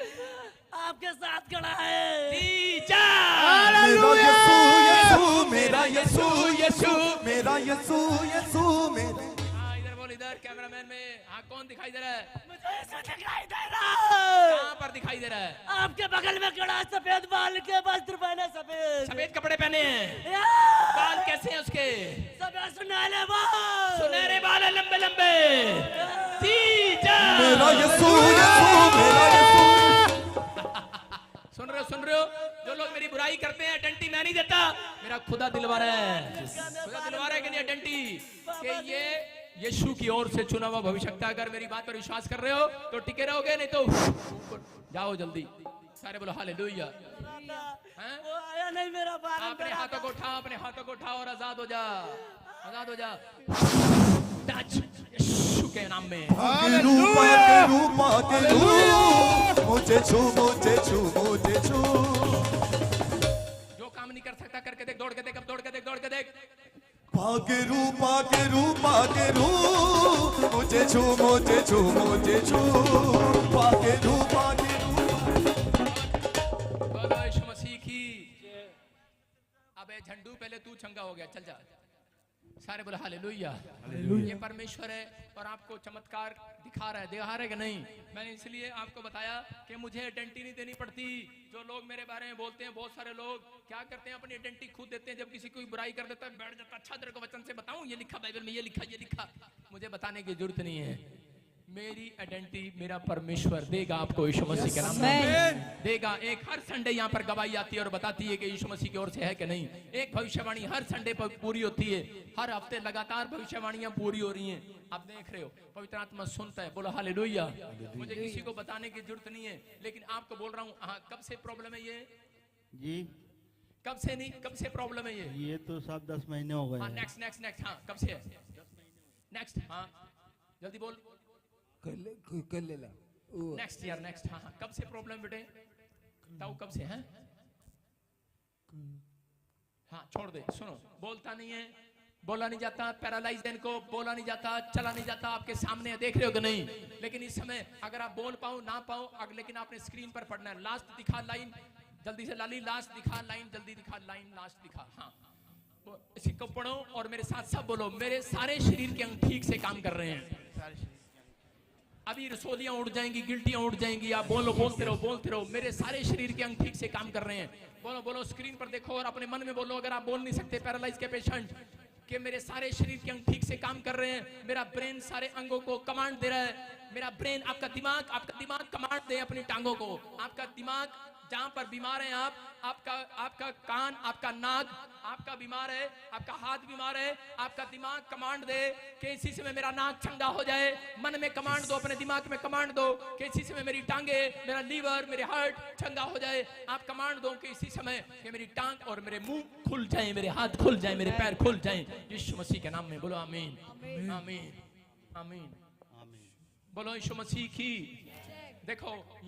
आपके साथ खड़ा है। तीजा मेरा यीशु यीशु मेरा यीशु यीशु मेरा यीशु यीशु मेरा। हाँ इधर बोल, इधर कैमरामैन में। हाँ कौन दिखाई दे रहा है? मुझे यीशु दिखाई दे रहा है। कहाँ पर दिखाई दे रहा है? आपके बगल में खड़ा, सफेद बाल के वस्त्र पहने, सफेद सफेद कपड़े पहने हैं। या! बाल कैसे हैं उसके? सफेद सुनहरे बाल। सुनहरे बाल है, लंबे लंबे। तीजा मेरा यीशु यीशु मेरा यीशु। सुन रहे हो? जो लोग मेरी बुराई करते हैं, आइडेंटिटी मैं नहीं देता, मेरा खुदा दिलवा रहा है। खुदा दिलवा रहा है कि नहीं आइडेंटिटी, कि ये यीशु की ओर से चुना हुआ भविष्यवक्ता। अगर मेरी बात पर विश्वास कर रहे हो तो टिके रहोगे, नहीं तो जाओ जल्दी। सारे बोलो हालेलुया। हैं? वो आया नहीं मेरा बाल। अपने हाथों को उठाओ, अपने हाथों को उठाओ और आजाद हो जा, आजाद हो जा। टच यीशु के नाम में। के रूप मुझे छू मुझे छू मुझे छू। जो काम नहीं कर सकता करके देख, दौड़ के देख, अब दौड़ के देख, दौड़ के देख। भाग्य रूप मुझे छू मुझे छू मुझे छू। भाग्य रूप बोलो यीशु मसीह की। अबे झंडू पहले तू चंगा हो गया, चल जा। सारे बोले हालेलुया। ये परमेश्वर है और आपको चमत्कार दिखा रहा है कि नहीं? मैंने इसलिए आपको बताया कि मुझे आइडेंटिटी नहीं देनी पड़ती। जो लोग मेरे बारे में बोलते हैं, बहुत सारे लोग क्या करते हैं, अपनी आइडेंटिटी खुद देते हैं। जब किसी कोई बुराई कर देता है, बैठ जाता, अच्छा तेरे को वचन से बताऊं, ये लिखा बाइबल में, ये लिखा। मुझे बताने की जरूरत नहीं है। मेरी आइडेंटिटी मेरा परमेश्वर देगा आपको यीशु मसीह के नाम में देगा। एक हर संडे यहाँ पर गवाही आती है और बताती है कि यीशु मसीह की ओर से है कि नहीं। एक भविष्यवाणी हर संडे पर पूरी होती है। हर हफ्ते लगातार भविष्यवाणियां पूरी हो रही हैं। आप देख रहे हो, पवित्र आत्मा सुनता है। बोलो हालेलुया। मुझे किसी को बताने की जरूरत नहीं है, लेकिन आपको बोल रहा हूँ। हाँ, कब से प्रॉब्लम है ये? जी कब से नहीं, कब से प्रॉब्लम है ये तो सब 10 महीने हो गए हाँ, हैं। नेक्स्ट। हाँ, कब से है नेक्स्ट? हाँ जल्दी बोल। नेक्स्ट यार, नेक्स्ट। हाँ, कब से प्रॉब्लम बेटे? ताऊ कब से है? हाँ छोड़ दे। सुनो, बोलता नहीं है, बोला नहीं जाता, पैरालाइज इनको बोला नहीं जाता, चला नहीं जाता। आपके सामने है, देख रहे हो कि नहीं? लेकिन इस समय अगर आप बोल पाओ ना पाओ, लेकिन आपने स्क्रीन पर पढ़ना है। लास्ट दिखा लाइन, जल्दी से लाली। लास्ट दिखा लाइन, जल्दी दिखा लाइन, लास्ट दिखा। हाँ, इसको पढ़ो और मेरे साथ सब बोलो। मेरे सारे शरीर के अंग ठीक से काम कर रहे हैं। अभी रसोलियां उड़ जाएंगी, गिल्टियां उड़ जाएंगी। आप बोलो, बोलते रहो। मेरे सारे शरीर के अंग ठीक से काम कर रहे हैं। बोलो, स्क्रीन पर देखो और अपने मन में बोलो। अगर आप बोल नहीं सकते, पैरालाइज के पेशेंट, कि मेरे सारे शरीर के अंग ठीक से काम कर रहे हैं। मेरा ब्रेन सारे अंगों को कमांड दे रहा है। मेरा ब्रेन, आपका दिमाग कमांड दे अपनी टांगों को। आपका दिमाग जहां पर बीमार है आपका कान, आपका नाक आपका बीमार है, आपका हाथ बीमार है, आपका दिमाग कमांड दे कि इसी समय मेरा नाक चंगा हो जाए। मन में कमांड दो, अपने दिमाग में कमांड दो कि इसी समय मेरी टांगे, मेरा लीवर, मेरे हार्ट चंगा हो जाए। आप कमांड दो कि इसी समय कि मेरी टांग और मेरे मुंह खुल जाए, मेरे हाथ खुल जाए, मेरे पैर खुल जाए, यीशु मसीह के नाम में। बोलो आमीन, आमीन, आमीन। बोलो यीशु मसीह की। देखो